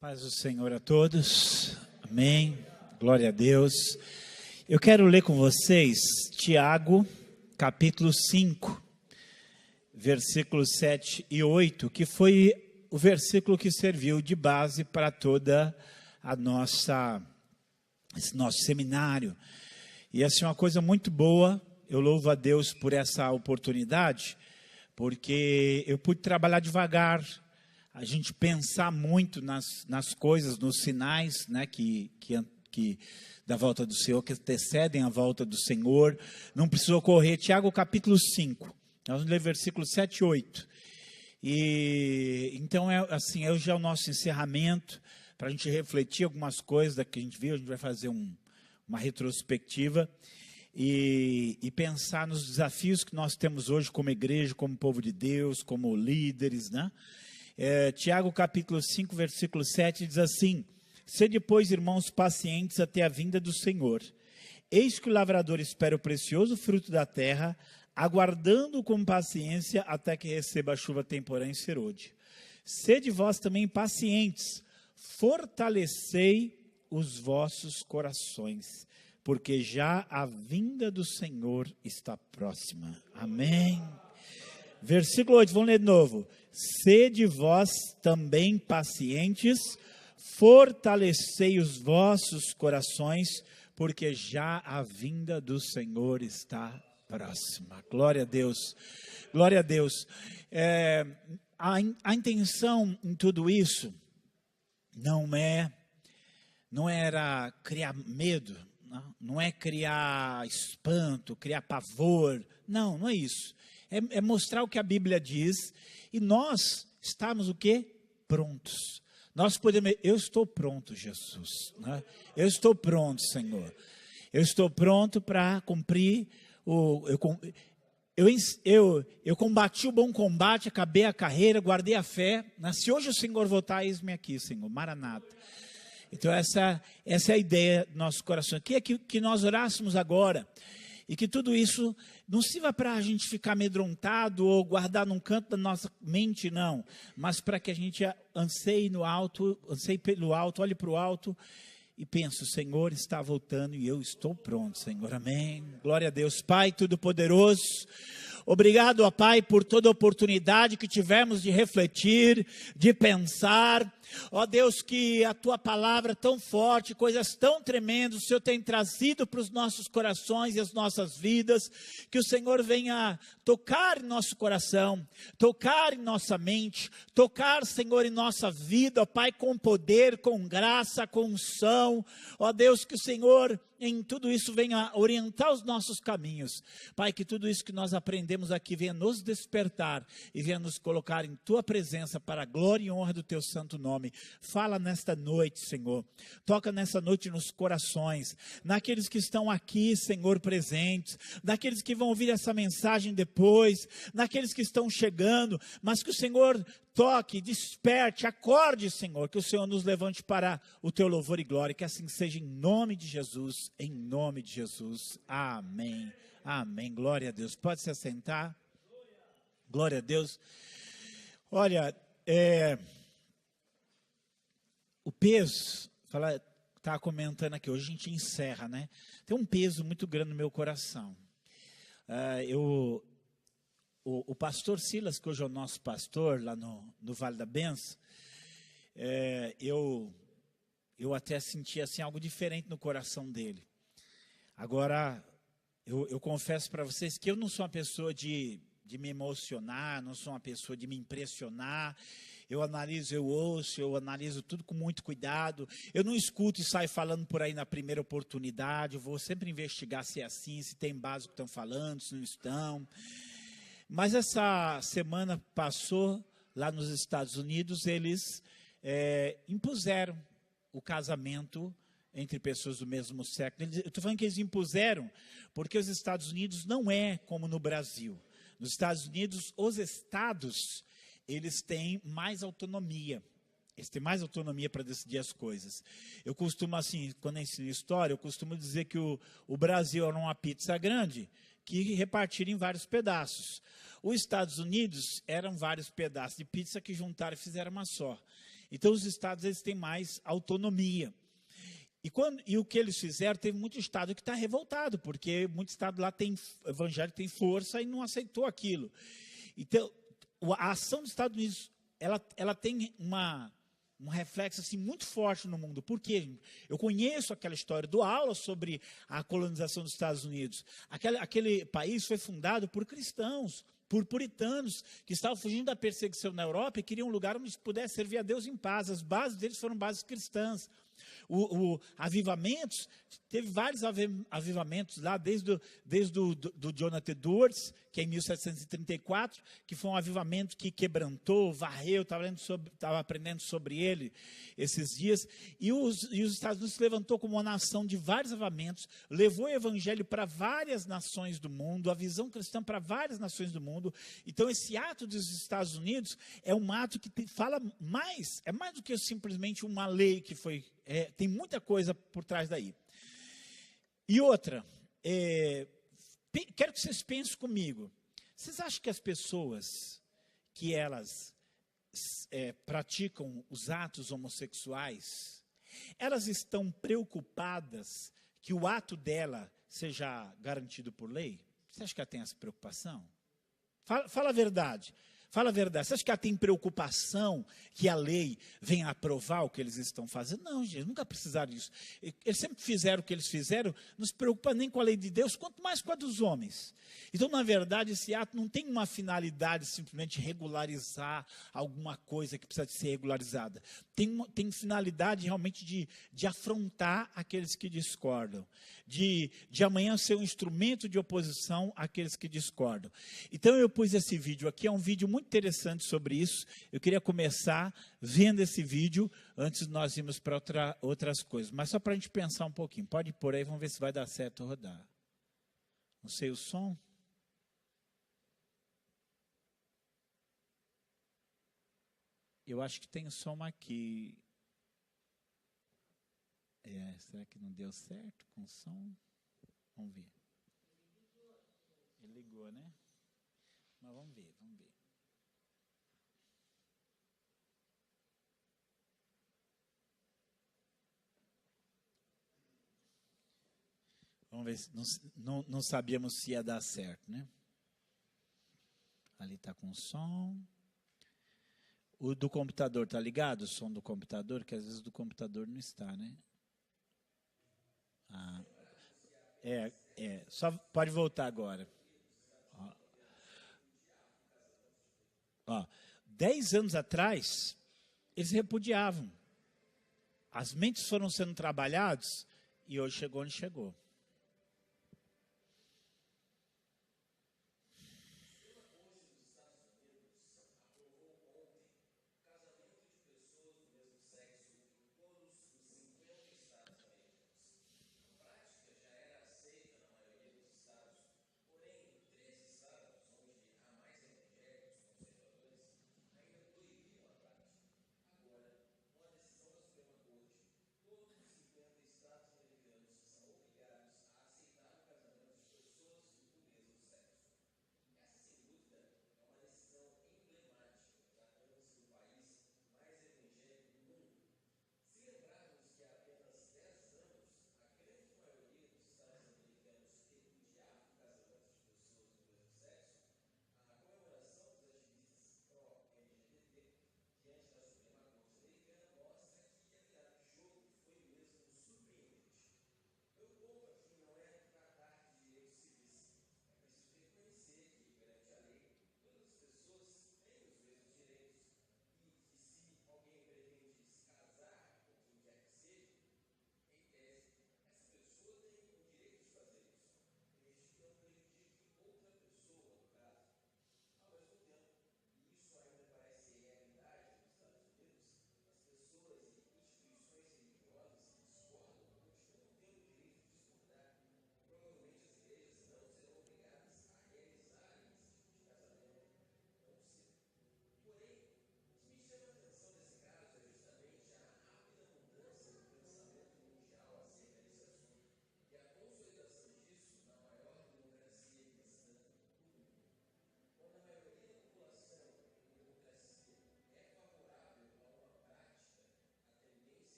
Paz do Senhor a todos, amém, glória a Deus. Eu quero ler com vocês Tiago, capítulo 5, versículos 7 e 8, que foi o versículo que serviu de base para toda esse nosso seminário. E assim, uma coisa muito boa, eu louvo a Deus por essa oportunidade, porque eu pude trabalhar devagar, a gente pensar muito nas coisas, nos sinais, né, que da volta do Senhor, que antecedem a volta do Senhor. Não precisou correr. Tiago capítulo 5, nós vamos ler versículos 7 e 8. E então, hoje é o nosso encerramento, para a gente refletir algumas coisas que a gente viu. A gente vai fazer uma retrospectiva e pensar nos desafios que nós temos hoje como igreja, como povo de Deus, como líderes, né? Tiago capítulo 5, versículo 7 diz assim: sede, pois, irmãos, pacientes até a vinda do Senhor. Eis que o lavrador espera o precioso fruto da terra, aguardando com paciência até que receba a chuva temporã e serôdia. Sede vós também pacientes, fortalecei os vossos corações, porque já a vinda do Senhor está próxima. Amém. Versículo 8, vamos ler de novo. Sede vós também pacientes, fortalecei os vossos corações, porque já a vinda do Senhor está próxima. Glória a Deus. Glória a Deus. A intenção em tudo isso não era criar medo, não é criar espanto, criar pavor. Não é isso. É mostrar o que a Bíblia diz e nós estamos o quê? Prontos. Nós podemos, eu estou pronto, Jesus, né? Eu estou pronto, Senhor. Eu estou pronto para cumprir eu combati o bom combate, acabei a carreira, guardei a fé. Se hoje o Senhor voltar, eis-me aqui, Senhor, Maranata. Então essa é a ideia do nosso coração. Que nós orássemos agora e que tudo isso não sirva para a gente ficar amedrontado ou guardar num canto da nossa mente, não. Mas para que a gente anseie pelo alto, olhe para o alto e pense: o Senhor está voltando e eu estou pronto, Senhor. Amém. Glória a Deus. Pai Todo-Poderoso, obrigado, ó Pai, por toda a oportunidade que tivemos de refletir, de pensar. Ó Deus, que a Tua palavra tão forte, coisas tão tremendas, o Senhor tem trazido para os nossos corações e as nossas vidas, que o Senhor venha tocar em nosso coração, tocar em nossa mente, tocar, Senhor, em nossa vida, ó Pai, com poder, com graça, com unção. Ó Deus, que o Senhor em tudo isso venha orientar os nossos caminhos. Pai, que tudo isso que nós aprendemos aqui venha nos despertar e venha nos colocar em Tua presença para a glória e honra do Teu santo nome. Fala nesta noite, Senhor. Toca nessa noite nos corações, naqueles que estão aqui, Senhor, presentes, naqueles que vão ouvir essa mensagem depois, naqueles que estão chegando, mas que o Senhor toque, desperte, acorde, Senhor, que o Senhor nos levante para o Teu louvor e glória, que assim seja em nome de Jesus, em nome de Jesus, amém, amém, glória a Deus. Pode se assentar, glória a Deus. Olha, o peso, estava comentando aqui, hoje a gente encerra, né? Tem um peso muito grande no meu coração. O pastor Silas, que hoje é o nosso pastor lá no Vale da Benção, eu até senti assim, algo diferente no coração dele. Agora, eu confesso para vocês que eu não sou uma pessoa de me emocionar, não sou uma pessoa de me impressionar. Eu analiso, eu ouço, eu analiso tudo com muito cuidado. Eu não escuto e saio falando por aí na primeira oportunidade. Eu vou sempre investigar se é assim, se tem base o que estão falando, se não estão. Mas essa semana passou, lá nos Estados Unidos, eles impuseram o casamento entre pessoas do mesmo sexo. Eu estou falando que eles impuseram, porque os Estados Unidos não é como no Brasil. Nos Estados Unidos, os estados, eles têm mais autonomia. Eles têm mais autonomia para decidir as coisas. Eu costumo, assim, quando eu ensino história, eu costumo dizer que o Brasil era uma pizza grande, que repartiram em vários pedaços. Os Estados Unidos eram vários pedaços de pizza que juntaram e fizeram uma só. Então, os estados eles têm mais autonomia. E o que eles fizeram, teve muito estado que está revoltado, porque muito estado lá tem evangélico, tem força e não aceitou aquilo. Então, a ação dos Estados Unidos, ela tem um reflexo assim, muito forte no mundo. Por quê? Eu conheço aquela história, dou aula sobre a colonização dos Estados Unidos. Aquele país foi fundado por cristãos, por puritanos, que estavam fugindo da perseguição na Europa e queriam um lugar onde pudesse servir a Deus em paz. As bases deles foram bases cristãs. Avivamentos, teve vários avivamentos lá, desde o Jonathan Edwards, que é em 1734, que foi um avivamento que quebrantou, varreu, estava aprendendo sobre ele esses dias, e os Estados Unidos se levantou como uma nação de vários avivamentos, levou o evangelho para várias nações do mundo, a visão cristã para várias nações do mundo. Então, esse ato dos Estados Unidos é um ato que fala mais, é mais do que simplesmente uma lei que foi... tem muita coisa por trás daí. E outra, quero que vocês pensem comigo. Vocês acham que as pessoas que elas praticam os atos homossexuais, elas estão preocupadas que o ato dela seja garantido por lei? Você acha que ela tem essa preocupação? Fala a verdade. Fala a verdade. Você acha que ela tem preocupação que a lei venha aprovar o que eles estão fazendo? Não, gente, nunca precisaram disso. Eles sempre fizeram o que eles fizeram, não se preocupa nem com a lei de Deus, quanto mais com a dos homens. Então, na verdade, esse ato não tem uma finalidade simplesmente regularizar alguma coisa que precisa de ser regularizada. Tem finalidade realmente de afrontar aqueles que discordam, de amanhã ser um instrumento de oposição àqueles que discordam. Então, eu pus esse vídeo aqui, é um vídeo muito interessante sobre isso. Eu queria começar vendo esse vídeo, antes de nós irmos para outras coisas. Mas só para a gente pensar um pouquinho. Pode pôr aí, vamos ver se vai dar certo rodar. Não sei o som. Eu acho que tem o som aqui. Será que não deu certo com o som? Vamos ver. Ele ligou, né? Mas vamos ver. Vamos ver, não sabíamos se ia dar certo, né? Ali está com som. O do computador está ligado? O som do computador? Que às vezes do computador não está, né? Só pode voltar agora. 10 anos atrás, eles repudiavam. As mentes foram sendo trabalhadas e hoje chegou onde chegou.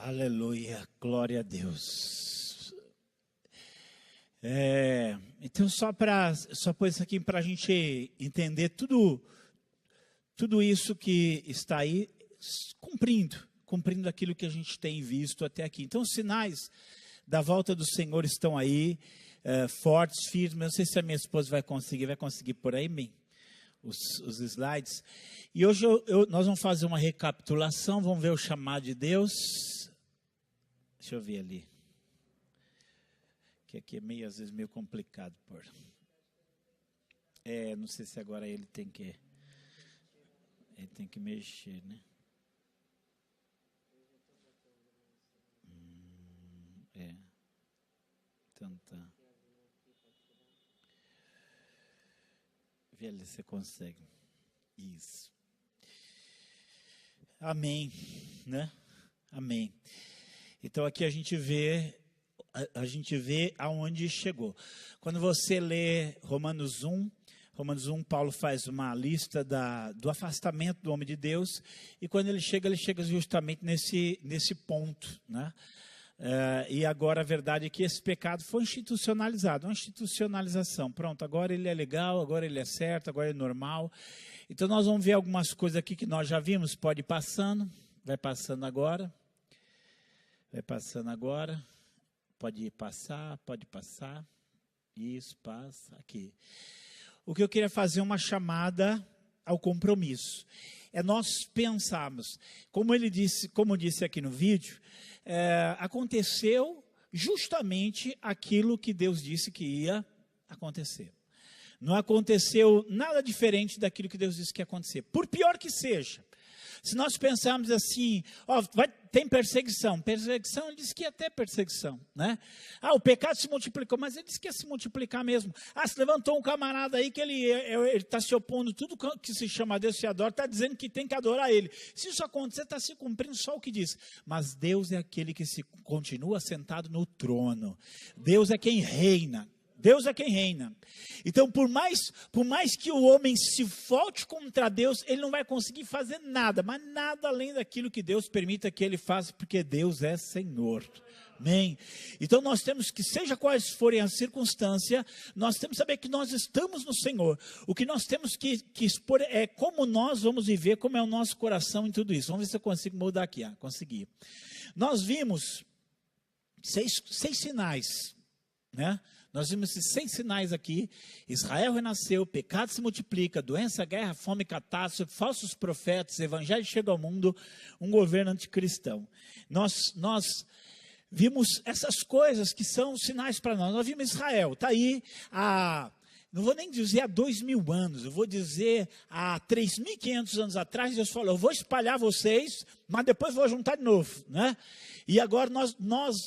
Aleluia, glória a Deus. Então, só por isso aqui, para a gente entender tudo isso que está aí, cumprindo aquilo que a gente tem visto até aqui. Então, os sinais da volta do Senhor estão aí, fortes, firmes. Não sei se a minha esposa vai conseguir por aí, bem, os slides. E hoje nós vamos fazer uma recapitulação, vamos ver o chamado de Deus. Deixa eu ver ali. Que aqui é às vezes meio complicado por. Não sei se agora ele tem que mexer, né? Então tá. Vê ali se você consegue. Isso. Amém, né? Amém. Então aqui a gente vê aonde chegou. Quando você lê Romanos 1, Paulo faz uma lista do afastamento do homem de Deus, e quando ele chega justamente nesse ponto, né? E agora a verdade é que esse pecado foi institucionalizado, uma institucionalização. Pronto, agora ele é legal, agora ele é certo, agora é normal. Então nós vamos ver algumas coisas aqui que nós já vimos, pode ir passando, vai passando agora. Pode passar, isso, passa, aqui. O que eu queria fazer uma chamada ao compromisso. Nós pensarmos, como disse aqui no vídeo, aconteceu justamente aquilo que Deus disse que ia acontecer. Não aconteceu nada diferente daquilo que Deus disse que ia acontecer, por pior que seja. Se nós pensarmos assim, tem perseguição, ele disse que ia ter perseguição, né? O pecado se multiplicou, mas ele disse que ia se multiplicar mesmo. Se levantou um camarada aí que ele está se opondo, tudo que se chama Deus se adora, está dizendo que tem que adorar ele. Se isso acontecer, está se cumprindo só o que diz. Mas Deus é aquele que continua sentado no trono. Deus é quem reina. Deus é quem reina. Então, por mais que o homem se volte contra Deus, ele não vai conseguir fazer nada, mas nada além daquilo que Deus permita que ele faça, porque Deus é Senhor. Amém? Então nós temos que, seja quais forem as circunstâncias, nós temos que saber que nós estamos no Senhor. O que nós temos que expor é como nós vamos viver, como é o nosso coração em tudo isso. Vamos ver se eu consigo mudar aqui. Consegui. Nós vimos seis sinais, né? Nós vimos esses 6 sinais aqui. Israel renasceu, pecado se multiplica, doença, guerra, fome, catástrofe, falsos profetas, evangelho chega ao mundo, um governo anticristão. Nós vimos essas coisas que são sinais para nós. Nós vimos Israel, está aí não vou nem dizer há 2000 anos, eu vou dizer há 3.500 anos atrás, Deus falou, eu vou espalhar vocês, mas depois vou juntar de novo, né? E agora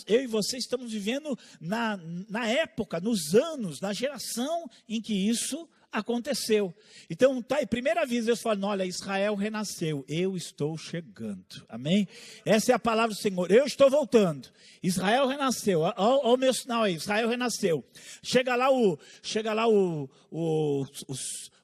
eu e você estamos vivendo na época, nos anos, na geração em que isso aconteceu. Então, tá aí, primeira vez Deus falando, olha, Israel renasceu, eu estou chegando, amém? Essa é a palavra do Senhor, eu estou voltando, Israel renasceu, olha o meu sinal aí, Israel renasceu. Chega lá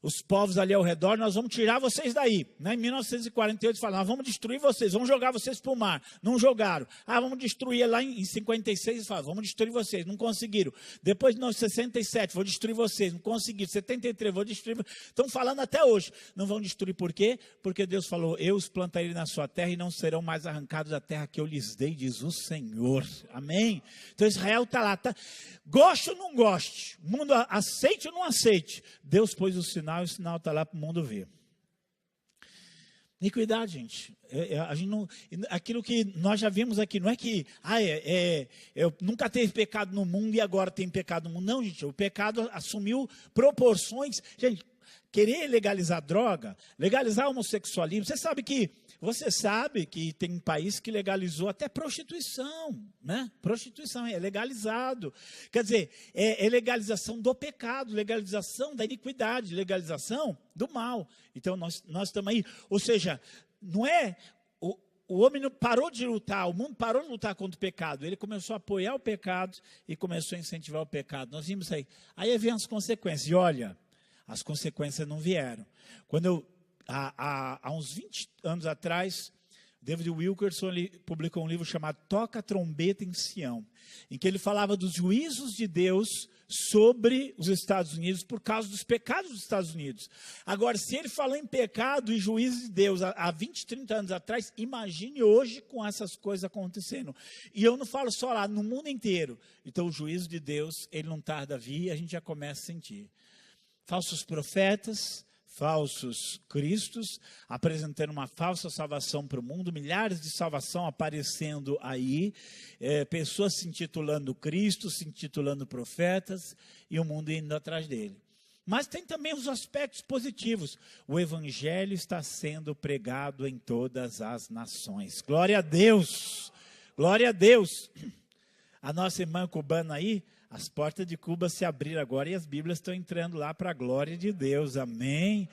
os povos ali ao redor, nós vamos tirar vocês daí. Em 1948 falaram, nós vamos destruir vocês, vamos jogar vocês para o mar. Não jogaram. Vamos destruir lá em 56, falaram, vamos destruir vocês, não conseguiram. Depois de 67, vou destruir vocês, não conseguiram. 73, vou destruir. Estão falando até hoje. Não vão destruir por quê? Porque Deus falou, eu os plantarei na sua terra e não serão mais arrancados da terra que eu lhes dei, diz o Senhor. Amém? Então Israel está lá. Goste ou não goste, o mundo aceite ou não aceite, Deus pôs o sinal e o sinal está lá para o mundo ver. Iniquidade, gente. A gente não, aquilo que nós já vimos aqui, não é que nunca teve pecado no mundo e agora tem pecado no mundo. Não, gente, o pecado assumiu proporções. Gente, querer legalizar droga, legalizar homossexualismo, você sabe que tem um país que legalizou até prostituição, né? Prostituição é legalizado. Quer dizer, é legalização do pecado, legalização da iniquidade, legalização do mal. Então, nós estamos aí. Ou seja, não é... O homem não parou de lutar, o mundo parou de lutar contra o pecado. Ele começou a apoiar o pecado e começou a incentivar o pecado. Nós vimos aí. Aí vem as consequências. E olha, as consequências não vieram. Quando há uns 20 anos atrás, David Wilkerson, ele publicou um livro chamado Toca a Trombeta em Sião, em que ele falava dos juízos de Deus sobre os Estados Unidos por causa dos pecados dos Estados Unidos. Agora, se ele falou em pecado e juízo de Deus há 20, 30 anos atrás, imagine hoje com essas coisas acontecendo. E eu não falo só lá, no mundo inteiro. Então, o juízo de Deus, ele não tarda a vir, a gente já começa a sentir. Falsos profetas, falsos cristos, apresentando uma falsa salvação para o mundo, milhares de salvação aparecendo aí, pessoas se intitulando Cristo, se intitulando profetas, e o mundo indo atrás dele. Mas tem também os aspectos positivos. O evangelho está sendo pregado em todas as nações. Glória a Deus! Glória a Deus! A nossa irmã cubana aí, as portas de Cuba se abriram agora e as Bíblias estão entrando lá para a glória de Deus, amém?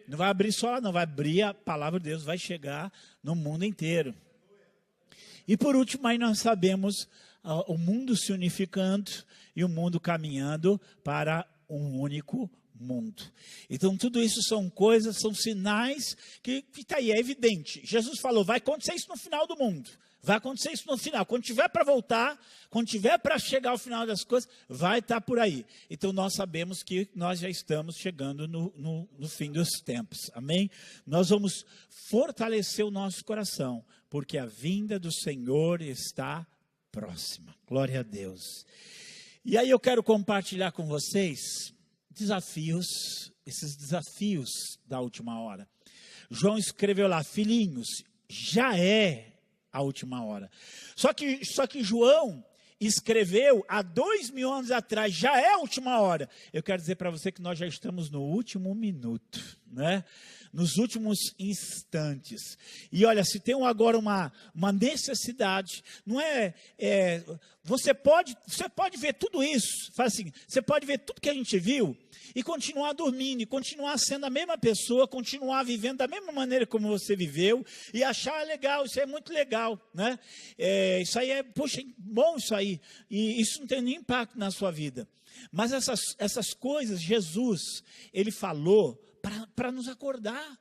Não vai abrir só lá, não, vai abrir a palavra de Deus, vai chegar no mundo inteiro. E por último, aí nós sabemos o mundo se unificando e o mundo caminhando para um único mundo. Então tudo isso são coisas, são sinais que está aí, é evidente. Jesus falou, vai acontecer isso no final do mundo. Vai acontecer isso no final. Quando tiver para voltar, quando tiver para chegar ao final das coisas, vai estar por aí. Então nós sabemos que nós já estamos chegando no fim dos tempos. Amém? Nós vamos fortalecer o nosso coração, porque a vinda do Senhor está próxima. Glória a Deus. E aí eu quero compartilhar com vocês desafios, esses desafios da última hora. João escreveu lá, filhinhos, já é a última hora. Só que João escreveu há 2000 anos atrás, já é a última hora. Eu quero dizer para você que nós já estamos no último minuto, né? Nos últimos instantes. E olha, se tem agora uma necessidade, não você pode ver tudo isso, fala assim, você pode ver tudo que a gente viu e continuar dormindo, e continuar sendo a mesma pessoa, continuar vivendo da mesma maneira como você viveu, e achar legal, isso é muito legal, né? Isso aí poxa, bom isso aí, e isso não tem nenhum impacto na sua vida. Mas essas coisas, Jesus, ele falou para nos acordar.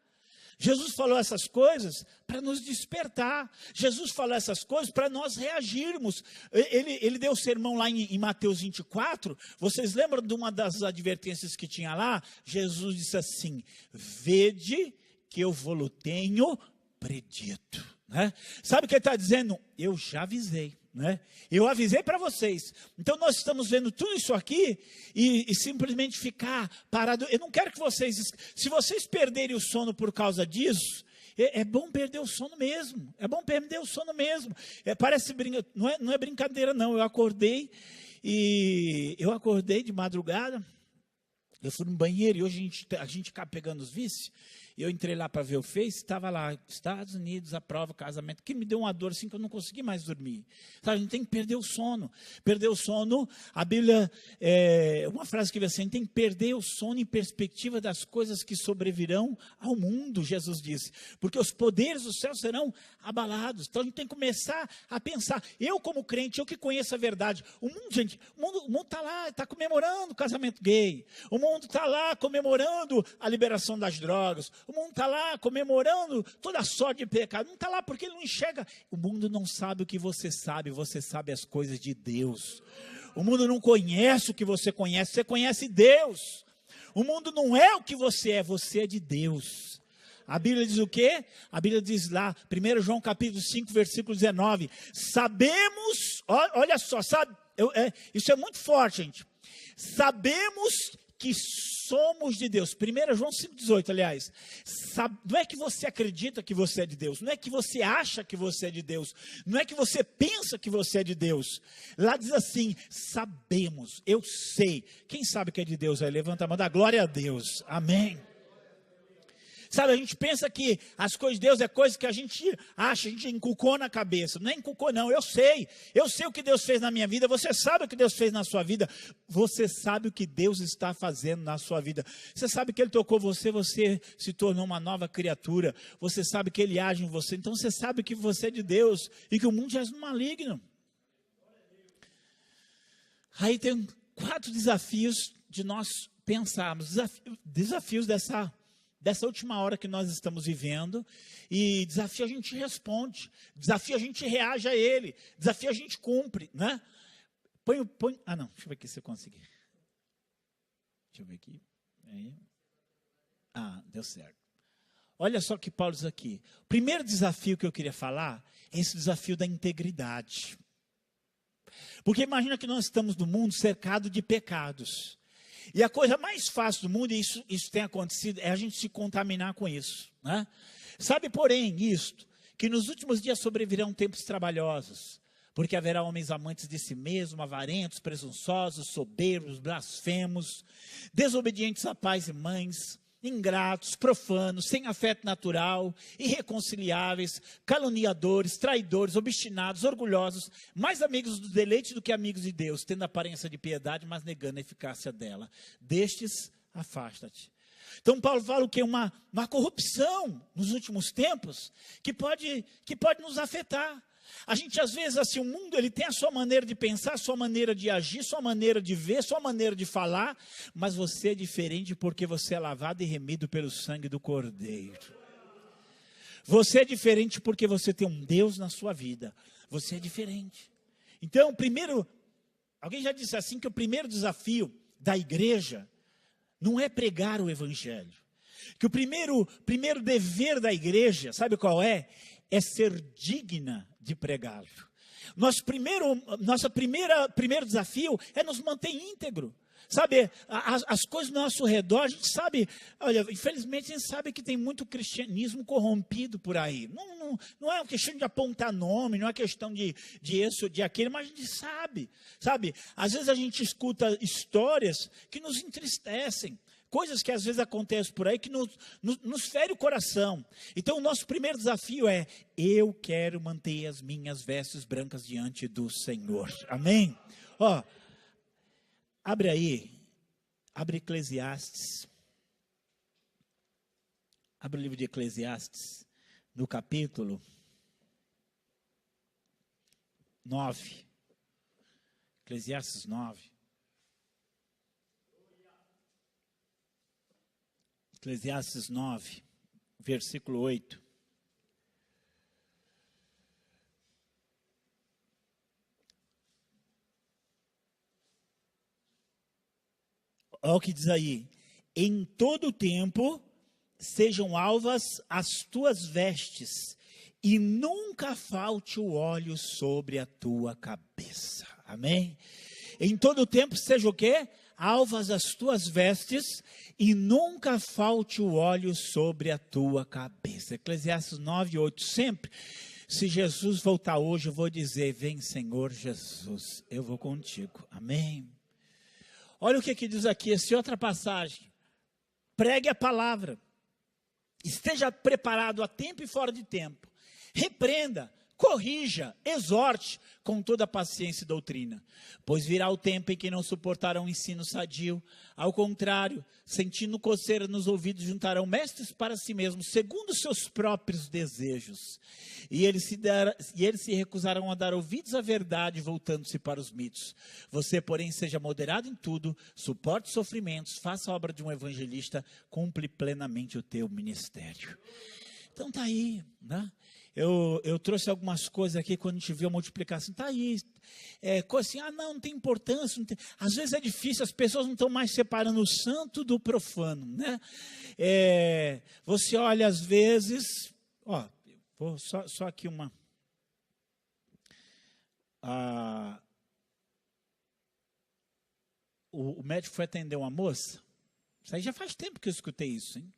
Jesus falou essas coisas para nos despertar. Jesus falou essas coisas para nós reagirmos. Ele deu o sermão lá em Mateus 24. Vocês lembram de uma das advertências que tinha lá? Jesus disse assim, vede que eu vou-lo tenho predito. Né? Sabe o que ele está dizendo? Eu já avisei. Né? Eu avisei para vocês. Então nós estamos vendo tudo isso aqui e simplesmente ficar parado. Eu não quero que vocês, se vocês perderem o sono por causa disso, é bom perder o sono mesmo. É bom perder o sono mesmo. Parece não é brincadeira não. Eu acordei de madrugada. Eu fui no banheiro e hoje a gente acaba pegando os vícios. Eu entrei lá para ver o Face, estava lá, Estados Unidos, aprova casamento, que me deu uma dor assim que eu não consegui mais dormir. Sabe, a gente tem que perder o sono. Perder o sono, a Bíblia, uma frase que diz assim, tem que perder o sono em perspectiva das coisas que sobrevirão ao mundo, Jesus disse. Porque os poderes do céu serão abalados. Então a gente tem que começar a pensar. Eu como crente, eu que conheço a verdade. O mundo, gente, o mundo está lá, está comemorando o casamento gay. O mundo está lá comemorando a liberação das drogas. O mundo está lá comemorando toda a sorte de pecado. Não está lá porque ele não enxerga. O mundo não sabe o que você sabe as coisas de Deus. O mundo não conhece o que você conhece Deus. O mundo não é o que você é de Deus. A Bíblia diz o quê? A Bíblia diz lá, 1 João capítulo 5, versículo 19. Sabemos, olha só, isso é muito forte, gente. Sabemos que somos de Deus. 1 João 5,18, aliás. Não é que você acredita que você é de Deus. Não é que você acha que você é de Deus. Não é que você pensa que você é de Deus. Lá diz assim, sabemos, eu sei. Quem sabe que é de Deus aí? Levanta a mão, dá glória a Deus. Amém. Sabe, a gente pensa que as coisas de Deus é coisa que a gente acha, a gente inculcou na cabeça. Não é inculcou não, eu sei o que Deus fez na minha vida, você sabe o que Deus fez na sua vida, você sabe o que Deus está fazendo na sua vida. Você sabe que Ele tocou você se tornou uma nova criatura, você sabe que Ele age em você, então você sabe que você é de Deus e que o mundo já é maligno. Aí tem 4 desafios de nós pensarmos, desafios dessa última hora que nós estamos vivendo, e desafio a gente responde, desafio a gente reage a ele, desafio a gente cumpre, né? Não, deixa eu ver aqui se eu conseguir. Deixa eu ver aqui. Aí. Deu certo. Olha só o que Paulo diz aqui. O primeiro desafio que eu queria falar é esse desafio da integridade. Porque imagina que nós estamos no mundo cercado de pecados. E a coisa mais fácil do mundo, e isso tem acontecido, é a gente se contaminar com isso, né? Sabe, porém, isto, que nos últimos dias sobrevirão tempos trabalhosos, porque haverá homens amantes de si mesmos, avarentos, presunçosos, soberbos, blasfemos, desobedientes a pais e mães, ingratos, profanos, sem afeto natural, irreconciliáveis, caluniadores, traidores, obstinados, orgulhosos, mais amigos do deleite do que amigos de Deus, tendo aparência de piedade, mas negando a eficácia dela. Destes, afasta-te. Então Paulo fala o que? Uma corrupção nos últimos tempos que pode nos afetar. A gente às vezes, assim, o mundo ele tem a sua maneira de pensar, a sua maneira de agir, sua maneira de ver, sua maneira de falar, mas você é diferente porque você é lavado e remido pelo sangue do Cordeiro. Você é diferente porque você tem um Deus na sua vida. Você é diferente. Então, alguém já disse assim que o primeiro desafio da igreja não é pregar o evangelho. Que o primeiro dever da igreja, sabe qual é? É ser digna de pregá-lo. Nosso primeiro desafio é nos manter íntegro. Sabe, as coisas ao nosso redor, a gente sabe, olha, infelizmente a gente sabe que tem muito cristianismo corrompido por aí. Não é uma questão de apontar nome, não é questão de isso ou de aquele, mas a gente sabe, às vezes a gente escuta histórias que nos entristecem. Coisas que às vezes acontecem por aí que nos fere o coração. Então o nosso primeiro desafio é: eu quero manter as minhas vestes brancas diante do Senhor. Amém? Abre Eclesiastes. Abre o livro de Eclesiastes, no capítulo 9. Eclesiastes 9. Eclesiastes 9, versículo 8. Olha o que diz aí: em todo tempo sejam alvas as tuas vestes, e nunca falte o óleo sobre a tua cabeça. Amém? Em todo tempo seja o quê? Alvas as tuas vestes, e nunca falte o óleo sobre a tua cabeça. Eclesiastes 9, 8. Sempre, se Jesus voltar hoje, eu vou dizer: vem Senhor Jesus, eu vou contigo. Amém? Olha o que diz aqui, essa outra passagem. Pregue a palavra, esteja preparado a tempo e fora de tempo, repreenda, corrija, exorte com toda paciência e doutrina, pois virá o tempo em que não suportarão ensino sadio, ao contrário, sentindo coceira nos ouvidos, juntarão mestres para si mesmos, segundo seus próprios desejos, e eles se recusarão a dar ouvidos à verdade, voltando-se para os mitos. Você, porém, seja moderado em tudo, suporte sofrimentos, faça a obra de um evangelista, cumpre plenamente o teu ministério. Então está aí, né? Eu trouxe algumas coisas aqui quando a gente viu a multiplicação. Está aí. Coisa assim, não tem importância. Não tem. Às vezes é difícil, as pessoas não estão mais separando o santo do profano, né? Você olha às vezes, vou só aqui uma. O médico foi atender uma moça. Isso aí já faz tempo que eu escutei isso, hein?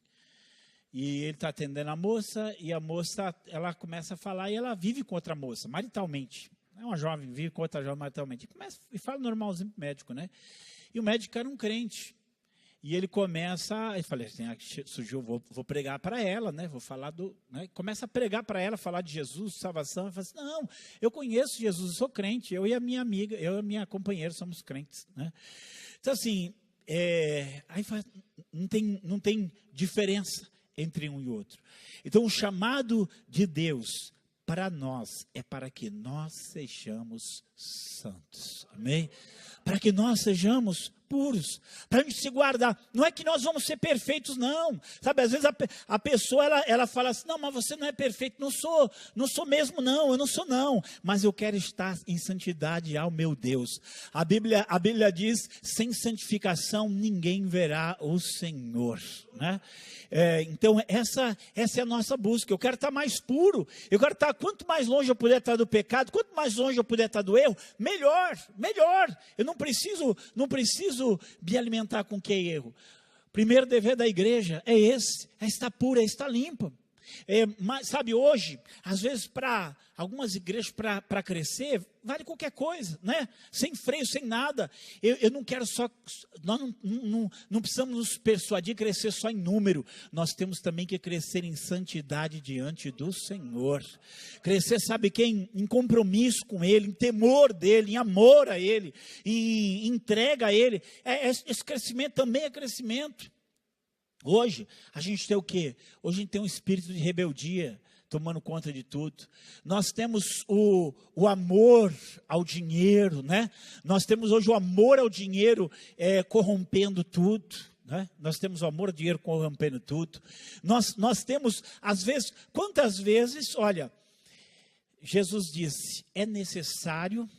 E ele está atendendo a moça, e a moça, ela começa a falar, e ela vive com outra moça, maritalmente. É uma jovem, vive com outra jovem maritalmente. E fala normalzinho para o médico, né? E o médico era um crente. E ele começa, eu falei assim, surgiu, vou pregar para ela, né? Vou falar né? Começa a pregar para ela, falar de Jesus, salvação. Eu falo assim, não, eu conheço Jesus, eu sou crente, eu e a minha amiga, eu e a minha companheira somos crentes, né? Então assim, aí fala, não tem diferença entre um e outro. Então o chamado de Deus para nós é para que nós sejamos santos, amém? Para que nós sejamos puros, para a gente se guardar. Não é que nós vamos ser perfeitos, não. Sabe, às vezes a pessoa, ela fala assim, não, mas você não é perfeito. Não sou mesmo não, eu não sou não. Mas eu quero estar em santidade ao meu Deus. A Bíblia diz, sem santificação ninguém verá o Senhor, né? Então essa é a nossa busca. Eu quero estar mais puro, eu quero estar, quanto mais longe eu puder estar do pecado, quanto mais longe eu puder estar do erro, melhor. Eu não preciso me alimentar com o que é erro. O primeiro dever da igreja é esse, é estar pura, é estar limpa. Mas sabe, hoje, às vezes para algumas igrejas, para crescer, vale qualquer coisa, né? Sem freio, sem nada. Eu não quero só, nós não precisamos nos persuadir a crescer só em número, nós temos também que crescer em santidade diante do Senhor. Crescer, sabe quem? Em compromisso com Ele, em temor dEle, em amor a Ele, em entrega a Ele. Esse crescimento também é crescimento. Hoje, a gente tem o quê? Hoje a gente tem um espírito de rebeldia tomando conta de tudo. Nós temos o amor ao dinheiro, né? Nós temos hoje o amor ao dinheiro corrompendo tudo, né? Nós temos o amor ao dinheiro corrompendo tudo. Nós temos, às vezes, quantas vezes, olha, Jesus disse, é necessário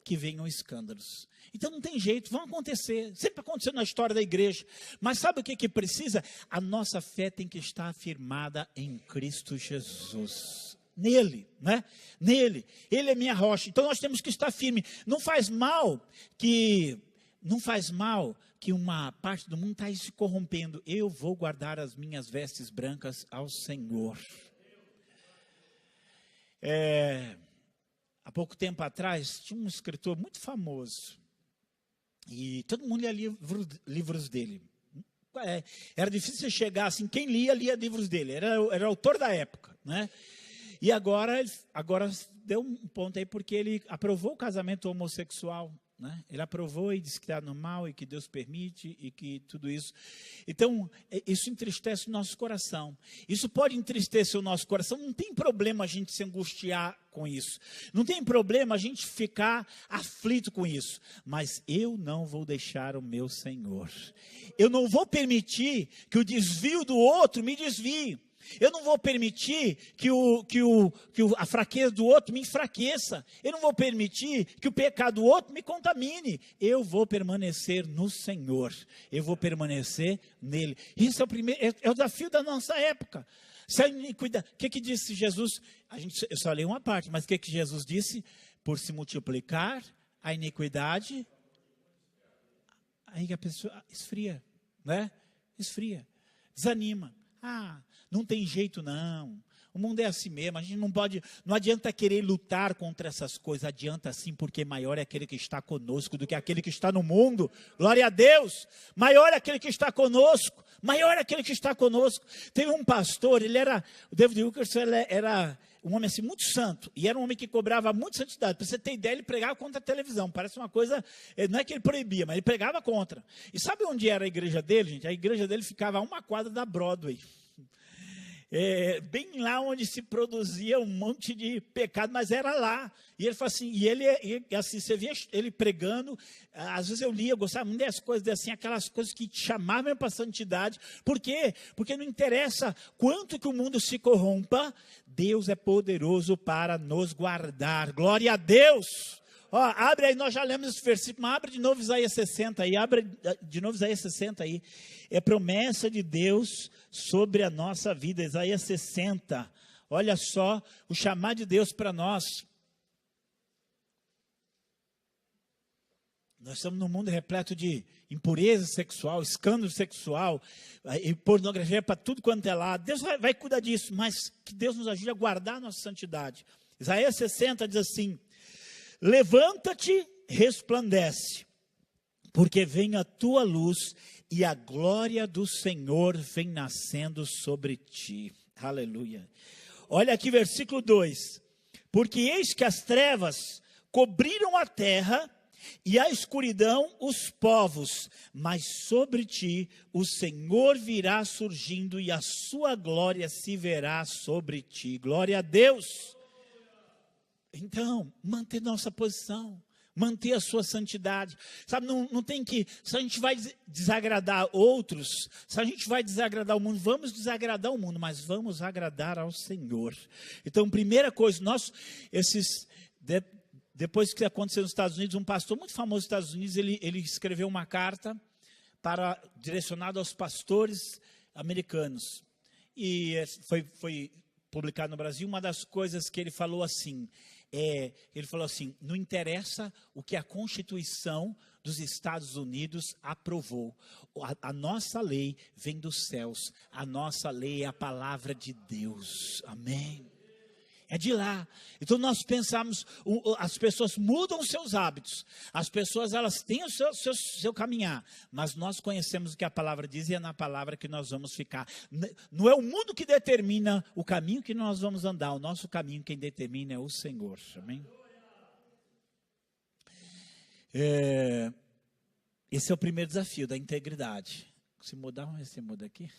que venham escândalos. Então não tem jeito, vão acontecer, sempre aconteceu na história da igreja, mas sabe o que precisa? A nossa fé tem que estar afirmada em Cristo Jesus, nele, né? Nele, Ele é minha rocha, então nós temos que estar firme. Não faz mal que uma parte do mundo está aí se corrompendo. Eu vou guardar as minhas vestes brancas ao Senhor. Há pouco tempo atrás, tinha um escritor muito famoso, e todo mundo lia livros dele. Era difícil chegar assim, quem lia livros dele, era autor da época, né? E agora deu um ponto aí, porque ele aprovou o casamento homossexual, né? Ele aprovou e disse que está normal e que Deus permite e que tudo isso. Então, isso entristece o nosso coração. Isso pode entristecer o nosso coração. Não tem problema a gente se angustiar com isso. Não tem problema a gente ficar aflito com isso. Mas eu não vou deixar o meu Senhor. Eu não vou permitir que o desvio do outro me desvie. Eu não vou permitir que a fraqueza do outro me enfraqueça. Eu não vou permitir que o pecado do outro me contamine. Eu vou permanecer no Senhor. Eu vou permanecer nele. Isso é o desafio da nossa época. O que disse Jesus? Eu só li uma parte, mas o que Jesus disse? Por se multiplicar a iniquidade, aí a pessoa esfria, né? Esfria, desanima. Não tem jeito não, o mundo é assim mesmo, a gente não adianta querer lutar contra essas coisas, adianta sim, porque maior é aquele que está conosco do que aquele que está no mundo. Glória a Deus, maior é aquele que está conosco, maior é aquele que está conosco. Teve um pastor, o David Wilkerson era um homem assim muito santo, e era um homem que cobrava muito santidade. Para você ter ideia, ele pregava contra a televisão, parece uma coisa, não é que ele proibia, mas ele pregava contra. E sabe onde era a igreja dele, gente? A igreja dele ficava a uma quadra da Broadway. Bem lá onde se produzia um monte de pecado, mas era lá. E ele fala assim, assim, você via ele pregando, às vezes eu lia, eu gostava muito das coisas, assim, aquelas coisas que te chamavam para a santidade. Por quê? Porque não interessa quanto que o mundo se corrompa, Deus é poderoso para nos guardar. Glória a Deus! Abre aí, nós já lemos esse versículo, mas abre de novo Isaías 60 aí, é promessa de Deus sobre a nossa vida, Isaías 60, olha só, o chamado de Deus para nós. Nós estamos num mundo repleto de impureza sexual, escândalo sexual, e pornografia para tudo quanto é lado. Deus vai cuidar disso, mas que Deus nos ajude a guardar a nossa santidade. Isaías 60 diz assim, levanta-te, resplandece, porque vem a tua luz e a glória do Senhor vem nascendo sobre ti. Aleluia. Olha aqui versículo 2. Porque eis que as trevas cobriram a terra e a escuridão os povos, mas sobre ti o Senhor virá surgindo e a sua glória se verá sobre ti. Glória a Deus. Então, manter nossa posição, manter a sua santidade. Sabe, não tem que, se a gente vai desagradar outros, se a gente vai desagradar o mundo, vamos desagradar o mundo, mas vamos agradar ao Senhor. Então, primeira coisa, depois que aconteceu nos Estados Unidos, um pastor muito famoso nos Estados Unidos, ele escreveu uma carta direcionada aos pastores americanos. E foi publicado no Brasil. Uma das coisas que ele falou assim, não interessa o que a Constituição dos Estados Unidos aprovou. A nossa lei vem dos céus. A nossa lei é a palavra de Deus. Amém? É de lá. Então nós pensamos, as pessoas mudam os seus hábitos, as pessoas elas têm o seu caminhar, mas nós conhecemos o que a palavra diz e é na palavra que nós vamos ficar. Não é o mundo que determina o caminho que nós vamos andar, o nosso caminho quem determina é o Senhor. Amém? Esse é o primeiro desafio da integridade. Se mudar, vamos ver se muda aqui.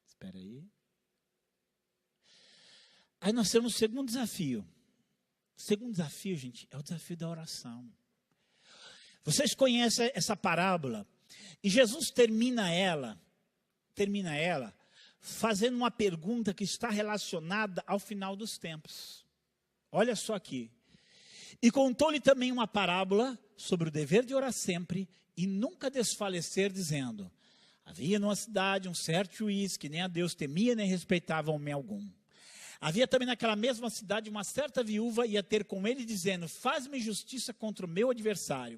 Espera aí. Aí nós temos o segundo desafio. O segundo desafio, gente, é o desafio da oração. Vocês conhecem essa parábola? E Jesus termina ela fazendo uma pergunta que está relacionada ao final dos tempos. Olha só aqui. E contou-lhe também uma parábola sobre o dever de orar sempre e nunca desfalecer, dizendo: havia numa cidade um certo juiz que nem a Deus temia nem respeitava homem algum. Havia também naquela mesma cidade uma certa viúva, ia ter com ele, dizendo: faz-me justiça contra o meu adversário.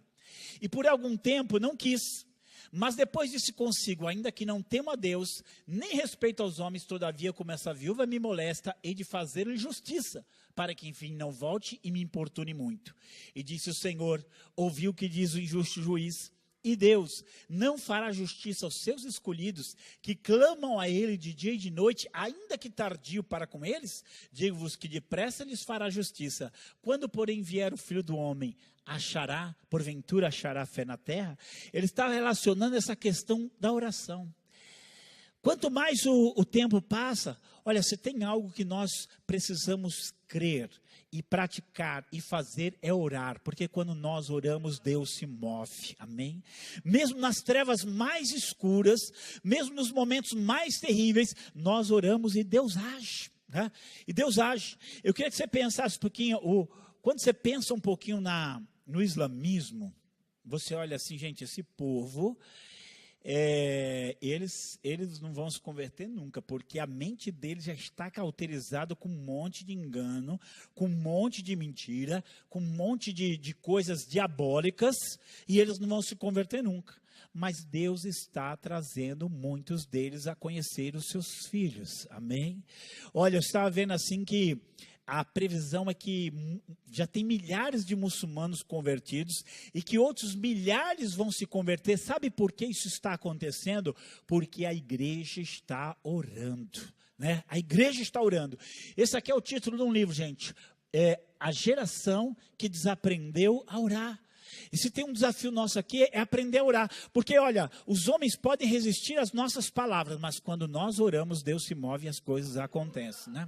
E por algum tempo não quis, mas depois disse consigo: ainda que não temo a Deus, nem respeito aos homens, todavia como essa viúva me molesta, hei de fazer-lhe justiça, para que enfim não volte e me importune muito. E disse o Senhor: ouvi o que diz o injusto juiz. E Deus não fará justiça aos seus escolhidos, que clamam a Ele de dia e de noite, ainda que tardio para com eles? Digo-vos que depressa lhes fará justiça. Quando, porém, vier o Filho do Homem, porventura achará fé na terra? Ele está relacionando essa questão da oração. Quanto mais o tempo passa, olha, se tem algo que nós precisamos crer e praticar e fazer é orar, porque quando nós oramos, Deus se move, amém? Mesmo nas trevas mais escuras, mesmo nos momentos mais terríveis, nós oramos e Deus age, né? E Deus age. Eu queria que você pensasse um pouquinho, quando você pensa um pouquinho no islamismo, você olha assim, gente, esse povo... eles não vão se converter nunca, porque a mente deles já está cauterizada com um monte de engano, com um monte de mentira, com um monte de coisas diabólicas, e eles não vão se converter nunca. Mas Deus está trazendo muitos deles a conhecer os seus filhos, amém? Olha, eu estava vendo assim que a previsão é que já tem milhares de muçulmanos convertidos e que outros milhares vão se converter. Sabe por que isso está acontecendo? Porque a igreja está orando, né? A igreja está orando. Esse aqui é o título de um livro, gente. É a geração que desaprendeu a orar. E se tem um desafio nosso aqui, é aprender a orar. Porque, olha, os homens podem resistir às nossas palavras, mas quando nós oramos, Deus se move e as coisas acontecem, né?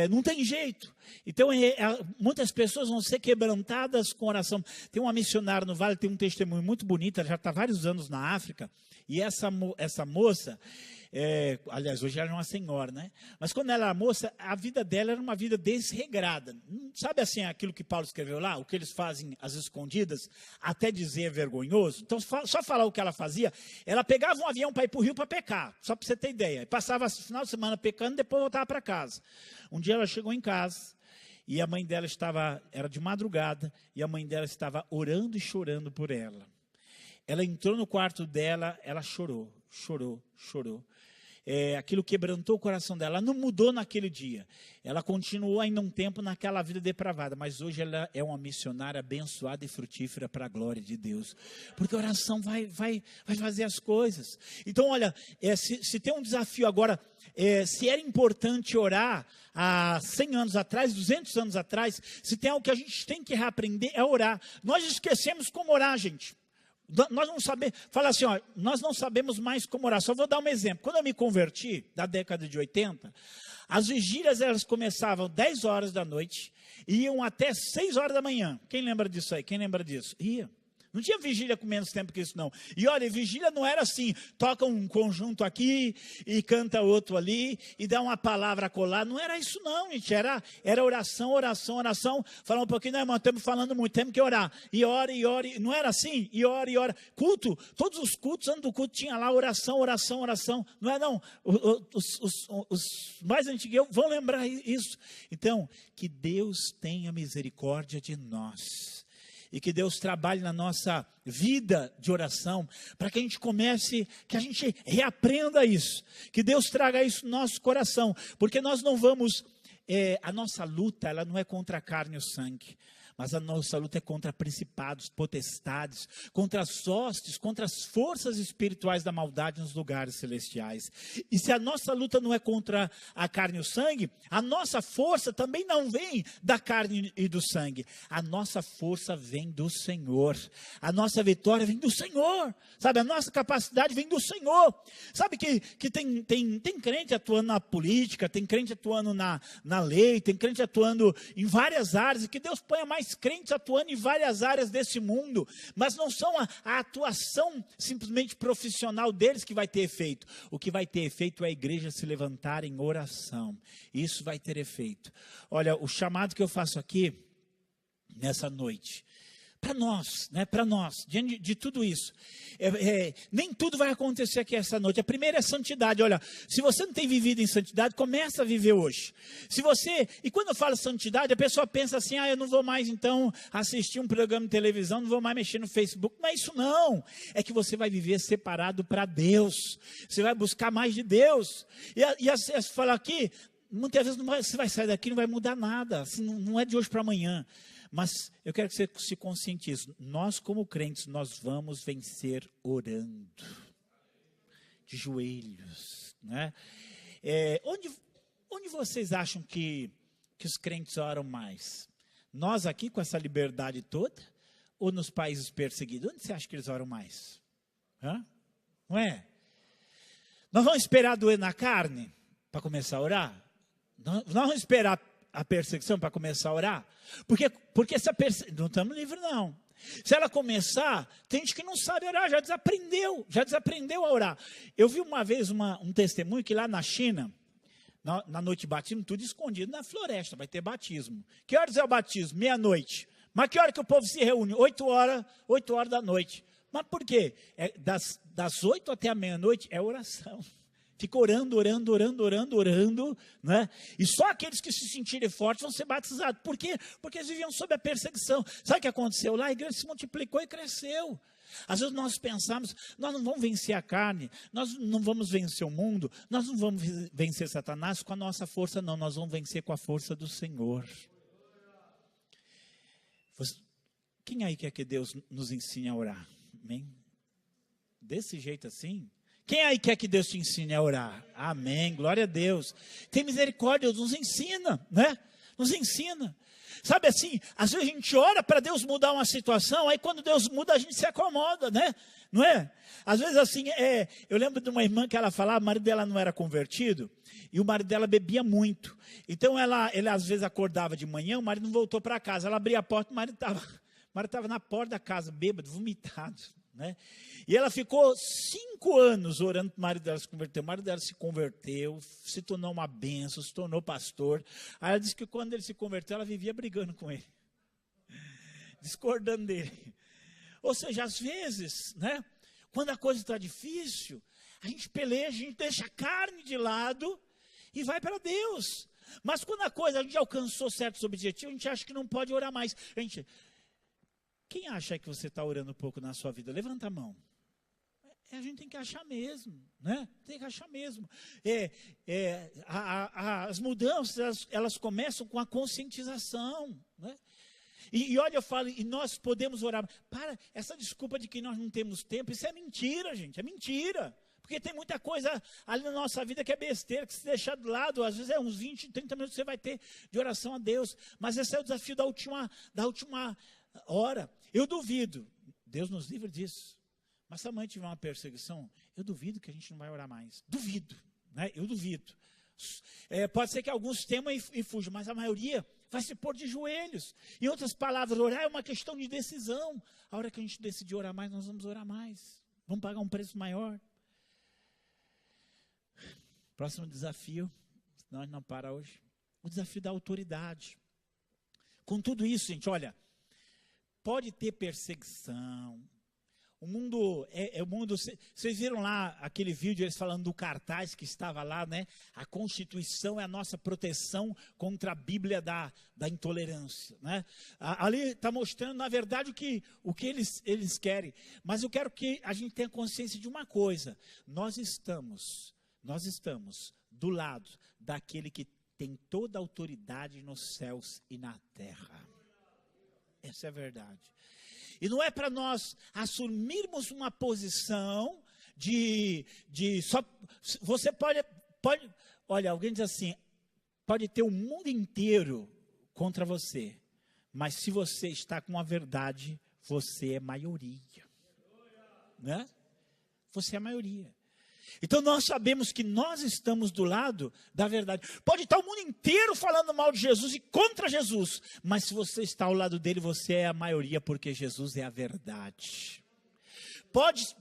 Não tem jeito. Então muitas pessoas vão ser quebrantadas com oração. Tem uma missionária no Vale, tem um testemunho muito bonito. Ela já está há vários anos na África. E essa moça, aliás, hoje ela é uma senhora, né? Mas quando ela era moça, a vida dela era uma vida desregrada. Sabe assim, aquilo que Paulo escreveu lá? O que eles fazem às escondidas, até dizer vergonhoso. Então, só falar o que ela fazia. Ela pegava um avião para ir para o Rio para pecar, só para você ter ideia. Passava o final de semana pecando, depois voltava para casa. Um dia ela chegou em casa e a mãe dela era de madrugada, e a mãe dela estava orando e chorando por ela. Ela entrou no quarto dela, ela chorou. Aquilo quebrantou o coração dela. Ela não mudou naquele dia. Ela continuou ainda um tempo naquela vida depravada, mas hoje ela é uma missionária abençoada e frutífera para a glória de Deus. Porque a oração vai fazer as coisas. Então, olha, se tem um desafio agora, se era importante orar há 100 anos atrás, 200 anos atrás, se tem algo que a gente tem que reaprender, é orar. Nós esquecemos como orar, gente. Nós não sabemos, fala assim, ó, nós não sabemos mais como orar. Só vou dar um exemplo. Quando eu me converti, da década de 80, as vigílias elas começavam 10 horas da noite e iam até 6 horas da manhã. Quem lembra disso aí? Quem lembra disso? Ia. Não tinha vigília com menos tempo que isso, não. E olha, vigília não era assim, toca um conjunto aqui e canta outro ali e dá uma palavra acolá. Não era isso não, gente. Era oração, oração, oração. Falar um pouquinho, não, irmão, estamos falando muito, temos que orar. E ora, e ora. Não era assim? E ora, e ora. Culto, todos os cultos, antes do culto, tinha lá oração, oração, oração. Não é não. Os mais antigos vão lembrar isso. Então, que Deus tenha misericórdia de nós. E que Deus trabalhe na nossa vida de oração, para que a gente comece, que a gente reaprenda isso. Que Deus traga isso no nosso coração, porque nós não vamos, a nossa luta, ela não é contra a carne e o sangue, mas a nossa luta é contra principados, potestades, contra as hostes, contra as forças espirituais da maldade nos lugares celestiais. E se a nossa luta não é contra a carne e o sangue, a nossa força também não vem da carne e do sangue. A nossa força vem do Senhor. A nossa vitória vem do Senhor. Sabe, a nossa capacidade vem do Senhor. Sabe que tem crente atuando na política, tem crente atuando na lei, tem crente atuando em várias áreas, e que Deus ponha mais crentes atuando em várias áreas desse mundo, mas não são a atuação simplesmente profissional deles que vai ter efeito. O que vai ter efeito é a igreja se levantar em oração. Isso vai ter efeito. Olha, o chamado que eu faço aqui, nessa noite, para nós, né, para nós, diante de tudo isso, nem tudo vai acontecer aqui essa noite. A primeira é santidade. Olha, se você não tem vivido em santidade, começa a viver hoje. E quando eu falo santidade, a pessoa pensa assim, eu não vou mais então assistir um programa de televisão, não vou mais mexer no Facebook. Não é isso não, é que você vai viver separado para Deus, você vai buscar mais de Deus, e você fala aqui, muitas vezes você vai sair daqui, não vai mudar nada, assim, não é de hoje para amanhã. Mas eu quero que você se conscientize, nós como crentes, nós vamos vencer orando, de joelhos, né? Onde vocês acham que os crentes oram mais? Nós aqui com essa liberdade toda? Ou nos países perseguidos? Onde você acha que eles oram mais? Não é? Nós vamos esperar doer na carne para começar a orar? Nós vamos esperar a perseguição para começar a orar? Porque essa perseguição, não estamos livres não. Se ela começar, tem gente que não sabe orar, já desaprendeu a orar. Eu vi uma vez um testemunho que lá na China, na noite de batismo, tudo escondido na floresta, vai ter batismo. Que horas é o batismo? Meia-noite. Mas que hora que o povo se reúne? 8 horas da noite. Mas por quê? Das 8 até a meia-noite é oração. Fica orando, né? E só aqueles que se sentirem fortes vão ser batizados. Por quê? Porque eles viviam sob a perseguição. Sabe o que aconteceu lá? A igreja se multiplicou e cresceu. Às vezes nós pensamos, nós não vamos vencer a carne, nós não vamos vencer o mundo, nós não vamos vencer Satanás com a nossa força, não. Nós vamos vencer com a força do Senhor. Quem aí quer que Deus nos ensine a orar? Amém? Desse jeito assim? Quem aí quer que Deus te ensine a orar? Amém, glória a Deus. Tem misericórdia, Deus nos ensina, né? Nos ensina. Sabe assim, às vezes a gente ora para Deus mudar uma situação, aí quando Deus muda a gente se acomoda, né? Não é? Às vezes assim, eu lembro de uma irmã que ela falava, o marido dela não era convertido, e o marido dela bebia muito. Então ela às vezes acordava de manhã, o marido não voltou para casa, ela abria a porta, o marido estava na porta da casa, bêbado, vomitado. Né? E ela ficou 5 anos orando para o marido dela se converter. O marido dela se converteu, se tornou uma bênção, se tornou pastor. Aí ela disse que quando ele se converteu, ela vivia brigando com ele, discordando dele. Ou seja, às vezes, né, quando a coisa está difícil, a gente peleja, a gente deixa a carne de lado e vai para Deus. Mas quando a gente alcançou certos objetivos, a gente acha que não pode orar mais. Quem acha que você está orando pouco na sua vida? Levanta a mão. A gente tem que achar mesmo, né? Tem que achar mesmo. As mudanças, elas começam com a conscientização, né? E olha, eu falo, e nós podemos orar. Para, essa desculpa de que nós não temos tempo, isso é mentira, gente, é mentira. Porque tem muita coisa ali na nossa vida que é besteira, que se deixar de lado, às vezes uns 20, 30 minutos você vai ter de oração a Deus. Mas esse é o desafio da última hora. Eu duvido, Deus nos livre disso, Mas se amanhã tiver uma perseguição, eu duvido que a gente não vai orar mais. Duvido, né? Eu duvido. Pode ser que alguns temam e fujam, mas a maioria vai se pôr de joelhos. Em outras palavras, orar é uma questão de decisão. A hora que a gente decidir orar mais, nós vamos orar mais. Vamos pagar um preço maior. Próximo desafio, senão a gente não para hoje. O desafio da autoridade. Com tudo isso, gente, olha, pode ter perseguição. O mundo, vocês viram lá aquele vídeo, eles falando do cartaz que estava lá, né? A Constituição é a nossa proteção contra a Bíblia da intolerância, né? Ali está mostrando, na verdade, o que eles querem. Mas eu quero que a gente tenha consciência de uma coisa. Nós estamos do lado daquele que tem toda a autoridade nos céus e na terra. Essa é a verdade. E não é para nós assumirmos uma posição de só. Você pode. Olha, alguém diz assim: pode ter o mundo inteiro contra você, mas se você está com a verdade, você é maioria. Né? Você é a maioria. Então nós sabemos que nós estamos do lado da verdade. Pode estar o mundo inteiro falando mal de Jesus e contra Jesus, mas se você está ao lado dele, você é a maioria, porque Jesus é a verdade.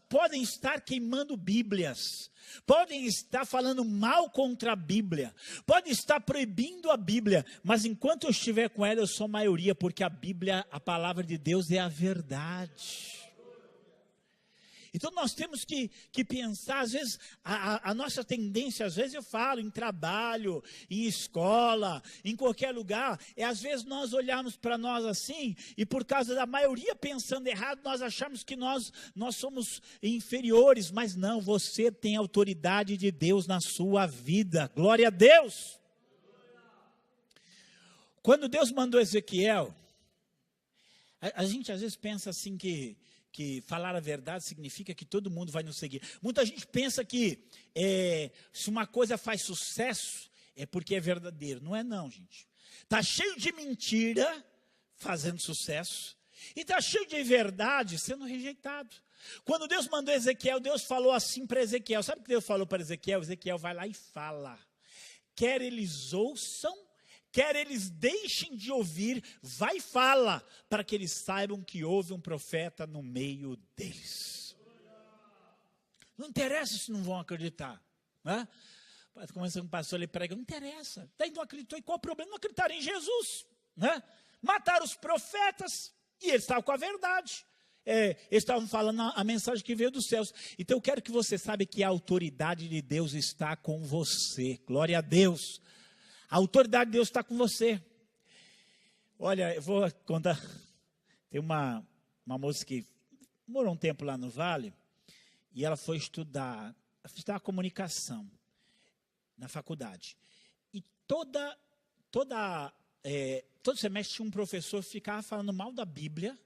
Podem estar queimando Bíblias, podem estar falando mal contra a Bíblia, podem estar proibindo a Bíblia, mas enquanto eu estiver com ela, eu sou maioria, porque a Bíblia, a palavra de Deus é a verdade. Então nós temos que pensar, às vezes, a nossa tendência, às vezes eu falo, em trabalho, em escola, em qualquer lugar, às vezes nós olharmos para nós assim, e por causa da maioria pensando errado, nós achamos que nós somos inferiores, mas não, você tem a autoridade de Deus na sua vida, glória a Deus. Quando Deus mandou Ezequiel, a gente às vezes pensa assim que falar a verdade significa que todo mundo vai nos seguir. Muita gente pensa que se uma coisa faz sucesso, é porque é verdadeiro. Não é não, gente. Está cheio de mentira fazendo sucesso, e está cheio de verdade sendo rejeitado. Quando Deus mandou Ezequiel, Deus falou assim para Ezequiel. Sabe o que Deus falou para Ezequiel? Ezequiel vai lá e fala. Quer eles ouçam, quer eles deixem de ouvir, vai e fala, para que eles saibam que houve um profeta no meio deles. Não interessa se não vão acreditar, né? Começando com o pastor, ele prega, não interessa. Daí não acreditou, e qual o problema? Não acreditaram em Jesus, né? Mataram os profetas, e eles estavam com a verdade. Eles estavam falando a mensagem que veio dos céus. Então eu quero que você saiba que a autoridade de Deus está com você. Glória a Deus. A autoridade de Deus está com você. Olha, eu vou contar. Tem uma moça que morou um tempo lá no Vale, e ela foi estudar comunicação na faculdade. E todo semestre tinha um professor que ficava falando mal da Bíblia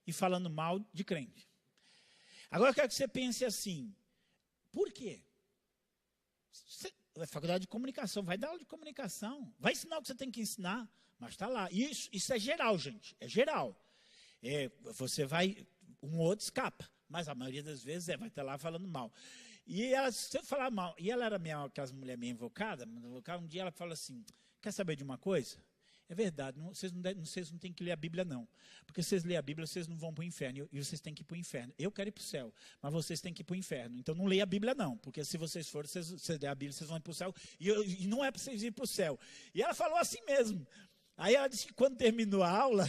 e falando mal de crente. Agora eu quero que você pense assim, por quê? Faculdade de comunicação, vai dar aula de comunicação, vai ensinar o que você tem que ensinar, mas está lá. Isso é geral, gente, é geral. Você vai, um ou outro escapa, mas a maioria das vezes vai estar lá falando mal. E ela, se eu falar mal, e ela era aquelas mulheres meio invocada, um dia ela fala assim, quer saber de uma coisa? É verdade, vocês não têm que ler a Bíblia não, porque se vocês lerem a Bíblia, vocês não vão para o inferno, e vocês têm que ir para o inferno. Eu quero ir para o céu, mas vocês têm que ir para o inferno, então não leia a Bíblia não, porque se vocês forem, vocês lerem a Bíblia, vocês vão ir para o céu, e não é para vocês ir para o céu. E ela falou assim mesmo. Aí ela disse que quando terminou a aula,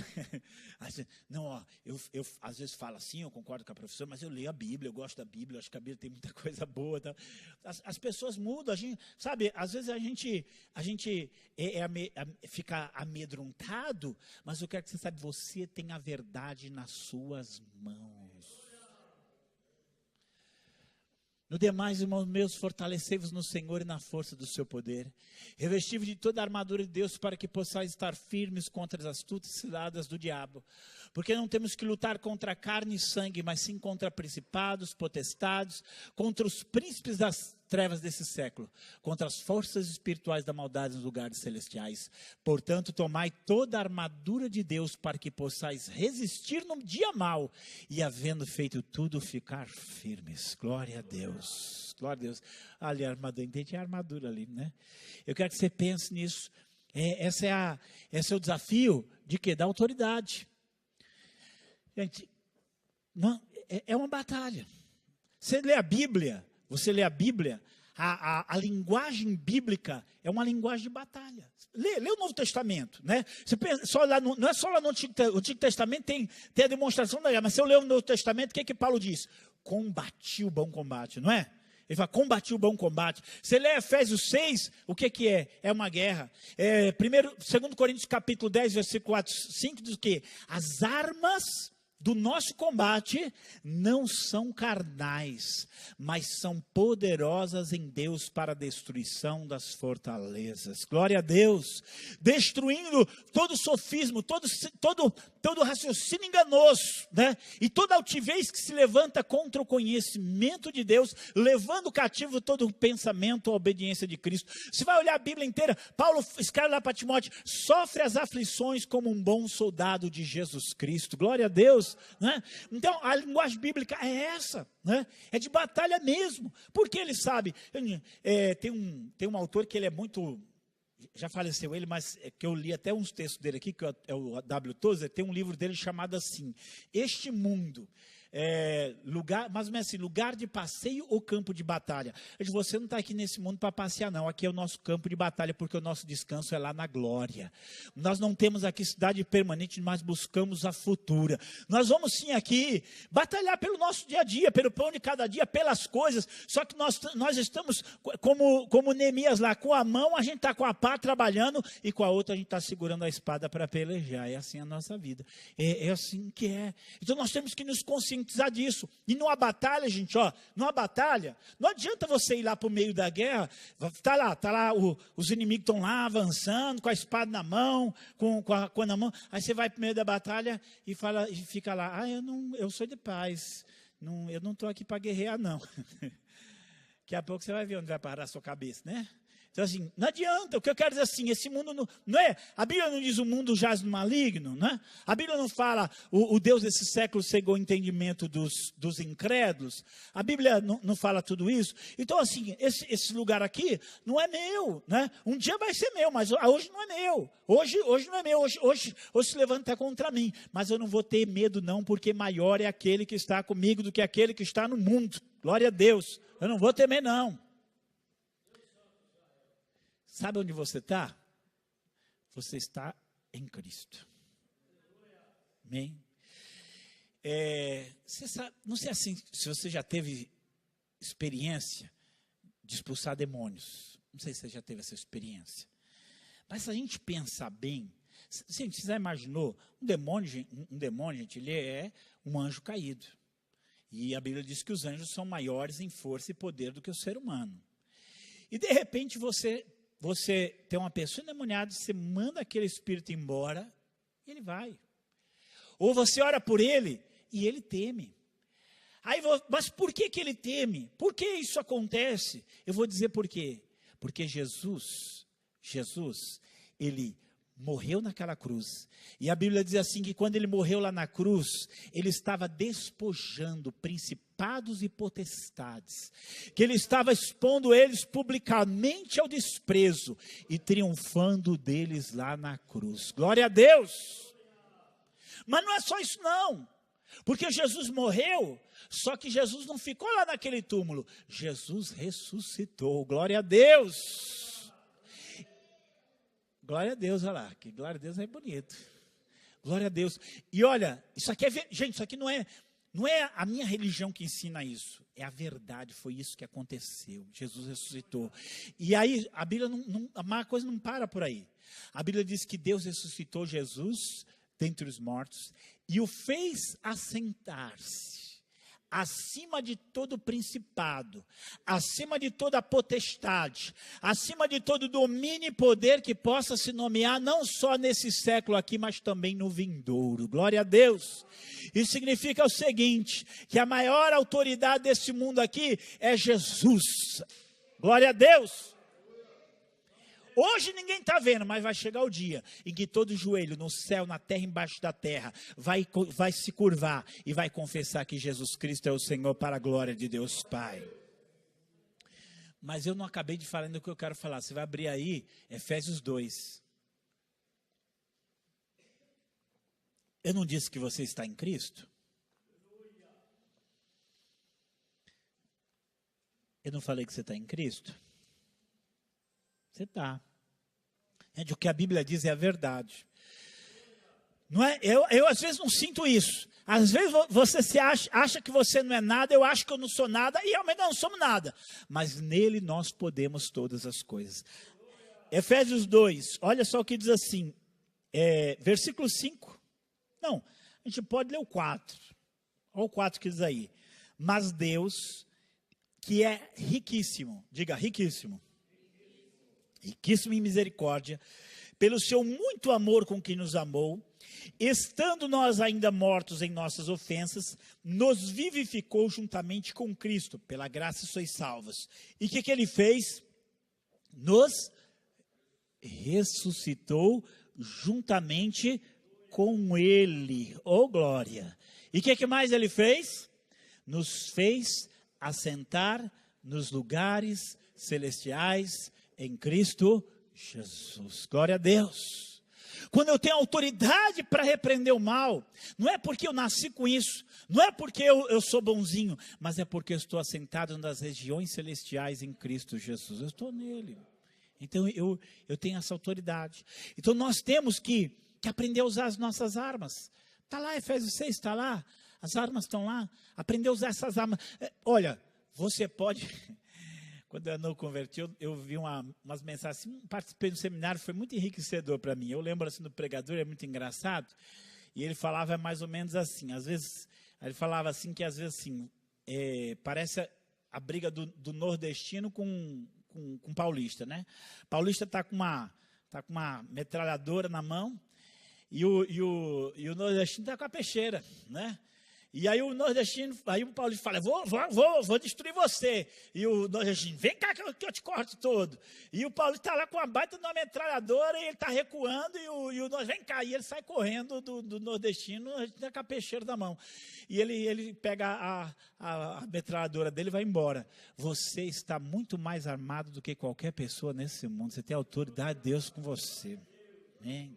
não, ó, eu às vezes falo assim, eu concordo com a professora, mas eu leio a Bíblia, eu gosto da Bíblia, eu acho que a Bíblia tem muita coisa boa. Tá? As pessoas mudam, a gente, sabe, às vezes a gente fica amedrontado, mas eu quero que você saiba, você tem a verdade nas suas mãos. No demais, irmãos meus, fortalecei-vos no Senhor e na força do seu poder. Revesti-vos de toda a armadura de Deus para que possais estar firmes contra as astutas ciladas do diabo. Porque não temos que lutar contra carne e sangue, mas sim contra principados, potestades, contra os príncipes das trevas desse século, contra as forças espirituais da maldade nos lugares celestiais. Portanto, tomai toda a armadura de Deus para que possais resistir no dia mau e, havendo feito tudo, ficar firmes. Glória a Deus. Glória a Deus. Ali a armadura, entendi a armadura ali, né? Eu quero que você pense nisso. Esse é o desafio de quê? Da autoridade. Gente, não, é uma batalha. Você lê a Bíblia, a linguagem bíblica é uma linguagem de batalha. Lê o Novo Testamento, né? Você pensa, não é só lá no Antigo Testamento, tem a demonstração da guerra, mas se eu ler o Novo Testamento, o que Paulo diz? Combati o bom combate, não é? Ele fala, combati o bom combate. Você lê Efésios 6, o que é? É uma guerra. 2 Coríntios capítulo 10, versículo 4, 5, diz o quê? As armas do nosso combate não são carnais, mas são poderosas em Deus para a destruição das fortalezas. Glória a Deus. Destruindo todo sofismo, todo raciocínio enganoso, né? E toda altivez que se levanta contra o conhecimento de Deus, levando cativo todo o pensamento à obediência de Cristo. Você vai olhar a Bíblia inteira, Paulo escreve lá para Timóteo, sofre as aflições como um bom soldado de Jesus Cristo. Glória a Deus. Né? Então a linguagem bíblica é essa, né? É de batalha mesmo, porque ele sabe, tem um autor que ele é muito, já faleceu ele, mas que eu li até uns textos dele aqui, que é o W. Tozer, tem um livro dele chamado assim, Este Mundo, lugar, mais ou menos assim, lugar de passeio ou campo de batalha. Você não está aqui nesse mundo para passear não, aqui é o nosso campo de batalha, porque o nosso descanso é lá na glória. Nós não temos aqui cidade permanente, mas buscamos a futura. Nós vamos sim aqui batalhar pelo nosso dia a dia, pelo pão de cada dia, pelas coisas, só que nós estamos como Neemias lá, com a mão a gente está com a pá trabalhando e com a outra a gente está segurando a espada para pelejar. É assim a nossa vida, é assim que é. Então nós temos que nos conscientizar disso. E numa batalha, gente, numa batalha, não adianta você ir lá para o meio da guerra, tá lá, os inimigos estão lá avançando, com a espada na mão, com na mão, aí você vai para o meio da batalha e fica lá, eu sou de paz, eu não estou aqui para guerrear não. Daqui a pouco você vai ver onde vai parar a sua cabeça, né? Então assim, não adianta, o que eu quero dizer assim, esse mundo não é, a Bíblia não diz o mundo jaz no maligno, né? A Bíblia não fala o Deus desse século cegou o entendimento dos incrédulos, a Bíblia não fala tudo isso. Então assim, esse lugar aqui não é meu, né? Um dia vai ser meu, mas hoje não é meu, hoje não é meu, hoje se levanta contra mim, mas eu não vou ter medo não, porque maior é aquele que está comigo do que aquele que está no mundo. Glória a Deus, eu não vou temer não. Sabe onde você está? Você está em Cristo. Amém? Você sabe, não sei assim, se você já teve experiência de expulsar demônios. Não sei se você já teve essa experiência. Mas se a gente pensar bem, gente, você já imaginou? Um demônio, gente, ele é um anjo caído. E a Bíblia diz que os anjos são maiores em força e poder do que o ser humano. E de repente você tem uma pessoa endemoniada, você manda aquele espírito embora, e ele vai. Ou você ora por ele, e ele teme. Mas por que ele teme? Por que isso acontece? Eu vou dizer por quê. Porque Jesus, ele morreu naquela cruz. E a Bíblia diz assim, que quando ele morreu lá na cruz, ele estava despojando principados e potestades, que ele estava expondo eles publicamente ao desprezo e triunfando deles lá na cruz. Glória a Deus! Mas não é só isso não, porque Jesus morreu, só que Jesus não ficou lá naquele túmulo, Jesus ressuscitou. Glória a Deus! Glória a Deus, olha lá, que glória a Deus é bonito. Glória a Deus. E olha, isso aqui gente, isso aqui não é a minha religião que ensina isso. É a verdade, foi isso que aconteceu. Jesus ressuscitou. E aí, a Bíblia, a coisa não para por aí. A Bíblia diz que Deus ressuscitou Jesus dentre os mortos e o fez assentar-se acima de todo principado, acima de toda potestade, acima de todo domínio e poder que possa se nomear, não só nesse século aqui, mas também no vindouro. Glória a Deus. Isso significa o seguinte, que a maior autoridade desse mundo aqui é Jesus. Glória a Deus. Hoje ninguém está vendo, mas vai chegar o dia em que todo joelho no céu, na terra, embaixo da terra, vai se curvar e vai confessar que Jesus Cristo é o Senhor para a glória de Deus Pai. Mas eu não acabei de falar ainda o que eu quero falar. Você vai abrir aí Efésios 2. Eu não disse que você está em Cristo? Eu não falei que você está em Cristo? Você está. O que a Bíblia diz é a verdade. Não é? Eu às vezes não sinto isso. Às vezes você acha que você não é nada, eu acho que eu não sou nada, e realmente nós não somos nada. Mas nele nós podemos todas as coisas. Efésios 2, olha só o que diz assim, versículo 5. Não, a gente pode ler o 4. Olha o 4 que diz aí. Mas Deus, que é riquíssimo, diga riquíssimo. Riquíssimo em misericórdia, pelo seu muito amor com que nos amou, estando nós ainda mortos em nossas ofensas, nos vivificou juntamente com Cristo, pela graça sois salvos. E o que ele fez? Nos ressuscitou juntamente com ele, oh glória. E o que mais ele fez? Nos fez assentar nos lugares celestiais em Cristo Jesus. Glória a Deus. Quando eu tenho autoridade para repreender o mal, não é porque eu nasci com isso, não é porque eu sou bonzinho, mas é porque eu estou assentado nas regiões celestiais em Cristo Jesus. Eu estou nele. Então eu tenho essa autoridade. Então nós temos que aprender a usar as nossas armas. Está lá, Efésios 6, está lá. As armas estão lá. Aprender a usar essas armas. Olha, você pode... Quando eu não converti, eu vi umas mensagens, assim, participei do seminário, foi muito enriquecedor para mim. Eu lembro assim do pregador, é muito engraçado, e ele falava mais ou menos assim, às vezes, ele falava assim, que às vezes assim, parece a briga do nordestino com paulista, né? Paulista está com uma metralhadora na mão, e o nordestino está com a peixeira, né? E aí o nordestino, aí o paulista fala, vou destruir você. E o nordestino, vem cá que eu te corto todo. E o paulista está lá com a baita de uma metralhadora, e ele está recuando, e o nordestino, vem cá, e ele sai correndo do nordestino, com a peixeira na mão. E ele pega a metralhadora dele e vai embora. Você está muito mais armado do que qualquer pessoa nesse mundo. Você tem a autoridade de Deus com você. Amém?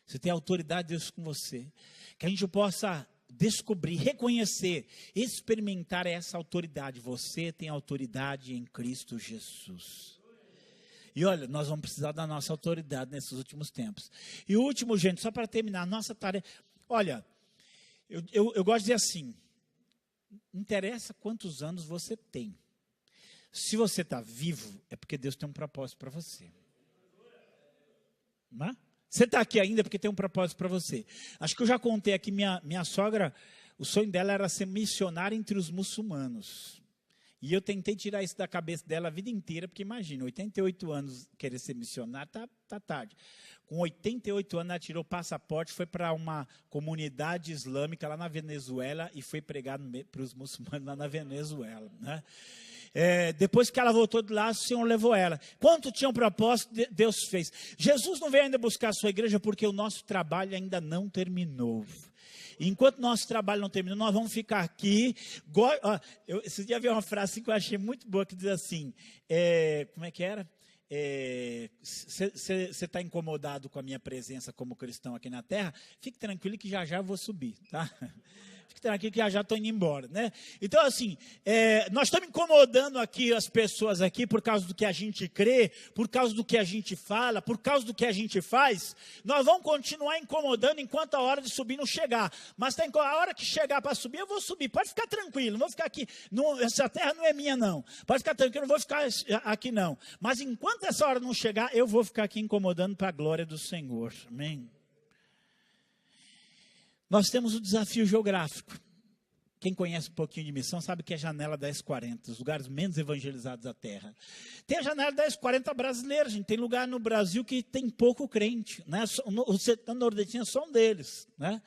Você tem a autoridade de Deus com você. Que a gente possa descobrir, reconhecer, experimentar essa autoridade. Você tem autoridade em Cristo Jesus. E olha, nós vamos precisar da nossa autoridade nesses últimos tempos. E o último, gente, só para terminar, a nossa tarefa. Olha, eu gosto de dizer assim, não interessa quantos anos você tem. Se você está vivo, é porque Deus tem um propósito para você. Não é? Você está aqui ainda porque tem um propósito para você. Acho que eu já contei aqui, minha sogra, o sonho dela era ser missionária entre os muçulmanos. E eu tentei tirar isso da cabeça dela a vida inteira, porque imagina, 88 anos querer ser missionário, tá tarde. Com 88 anos ela tirou o passaporte, foi para uma comunidade islâmica lá na Venezuela e foi pregar para os muçulmanos lá na Venezuela, né? Depois que ela voltou de lá, o Senhor levou ela. Quanto tinha um propósito, Deus fez. Jesus não veio ainda buscar a sua igreja porque o nosso trabalho ainda não terminou. Enquanto nosso trabalho não terminou, nós vamos ficar aqui. Esse dia vi uma frase assim que eu achei muito boa, que diz assim, como é que era? Você está incomodado com a minha presença como cristão aqui na terra? Fique tranquilo que já eu vou subir, tá? Fique tranquilo que já estou indo embora, né? Então, assim, nós estamos incomodando aqui as pessoas aqui por causa do que a gente crê, por causa do que a gente fala, por causa do que a gente faz. Nós vamos continuar incomodando enquanto a hora de subir não chegar. Mas a hora que chegar para subir, eu vou subir. Pode ficar tranquilo, não vou ficar aqui. Essa terra não é minha, não. Pode ficar tranquilo, não vou ficar aqui, não. Mas enquanto essa hora não chegar, eu vou ficar aqui incomodando para a glória do Senhor. Amém? Nós temos o desafio geográfico. Quem conhece um pouquinho de missão sabe que é a janela 1040, os lugares menos evangelizados da terra. Tem a janela 1040 brasileira, gente. Tem lugar no Brasil que tem pouco crente, né? O sertão nordestino é só um deles, né?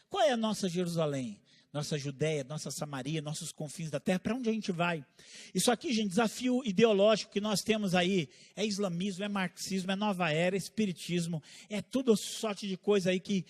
Qual é a nossa Jerusalém? nossa Judéia, nossa Samaria, nossos confins da terra. Para onde a gente vai? Isso aqui, gente, desafio ideológico que nós temos aí, é islamismo, é marxismo, é nova era, é espiritismo, é tudo sorte de coisa aí que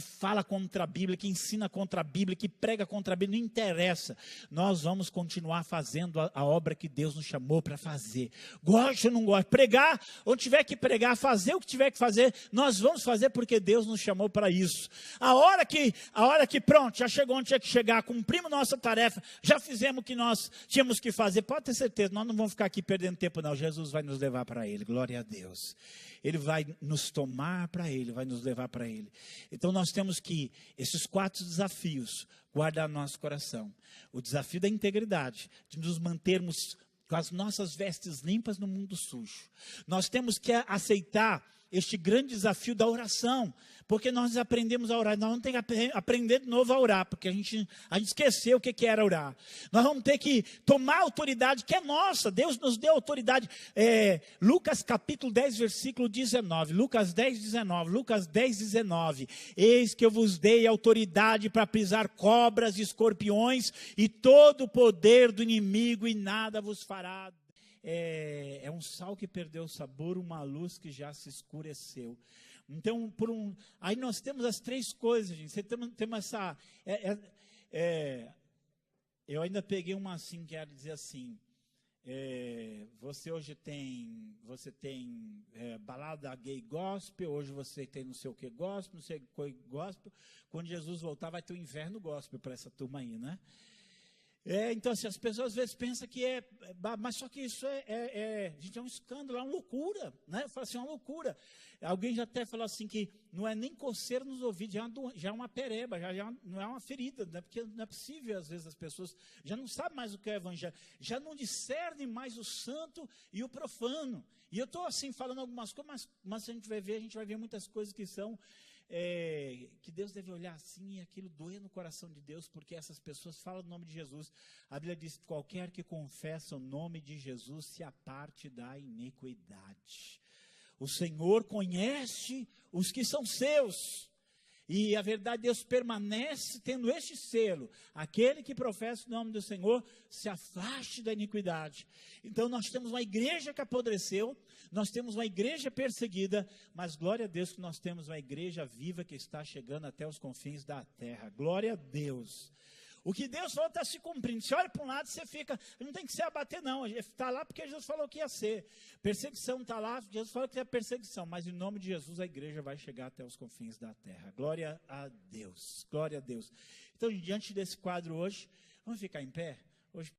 fala contra a Bíblia, que ensina contra a Bíblia, que prega contra a Bíblia, não interessa. Nós vamos continuar fazendo a obra que Deus nos chamou para fazer. Gosto ou não gosto? Pregar, onde tiver que pregar, fazer o que tiver que fazer, nós vamos fazer porque Deus nos chamou para isso. A hora que pronto, já chegou onde tinha que chegar, cumprimos nossa tarefa, já fizemos o que nós tínhamos que fazer, pode ter certeza, nós não vamos ficar aqui perdendo tempo não, Jesus vai nos levar para Ele, glória a Deus. Ele vai nos tomar para Ele, vai nos levar para Ele. Então nós temos que, esses 4 desafios, guardar no nosso coração. O desafio da integridade, de nos mantermos com as nossas vestes limpas no mundo sujo. Nós temos que aceitar este grande desafio da oração, porque nós aprendemos a orar, nós vamos ter que aprender de novo a orar, porque a gente esqueceu o que era orar. Nós vamos ter que tomar a autoridade que é nossa, Deus nos deu autoridade. Lucas capítulo 10, versículo 19, Lucas 10, 19, Lucas 10, 19, eis que eu vos dei autoridade para pisar cobras e escorpiões e todo o poder do inimigo e nada vos fará. É um sal que perdeu o sabor, uma luz que já se escureceu. Então, aí nós temos as 3 coisas, gente. Você tem essa... eu ainda peguei uma assim, quero dizer assim, você hoje tem balada gay gospel, hoje você tem não sei o que gospel, não sei o que gospel. Quando Jesus voltar vai ter o inverno gospel para essa turma aí, né? Então, assim, as pessoas às vezes pensam que mas só que isso gente, é um escândalo, é uma loucura, né? Eu falo assim, é uma loucura. Alguém já até falou assim que não é nem coceira nos ouvidos, já é uma pereba, já não é uma ferida, né? Porque não é possível, às vezes, as pessoas já não sabem mais o que é o evangelho, já não discernem mais o santo e o profano. E eu estou assim, falando algumas coisas, mas a gente vai ver muitas coisas que são... que Deus deve olhar assim e aquilo doer no coração de Deus, porque essas pessoas falam o nome de Jesus. A Bíblia diz: qualquer que confessa o nome de Jesus se aparte da iniquidade. O Senhor conhece os que são seus, e a verdade, Deus permanece tendo este selo: aquele que professa o nome do Senhor se afaste da iniquidade. Então nós temos uma igreja que apodreceu, nós temos uma igreja perseguida, mas glória a Deus que nós temos uma igreja viva que está chegando até os confins da terra. Glória a Deus. O que Deus falou está se cumprindo. Você olha para um lado, você fica, não tem que se abater não, está lá porque Jesus falou que ia ser. Perseguição está lá, Jesus falou que é perseguição, mas em nome de Jesus a igreja vai chegar até os confins da terra. Glória a Deus, glória a Deus. Então, diante desse quadro hoje, vamos ficar em pé? Hoje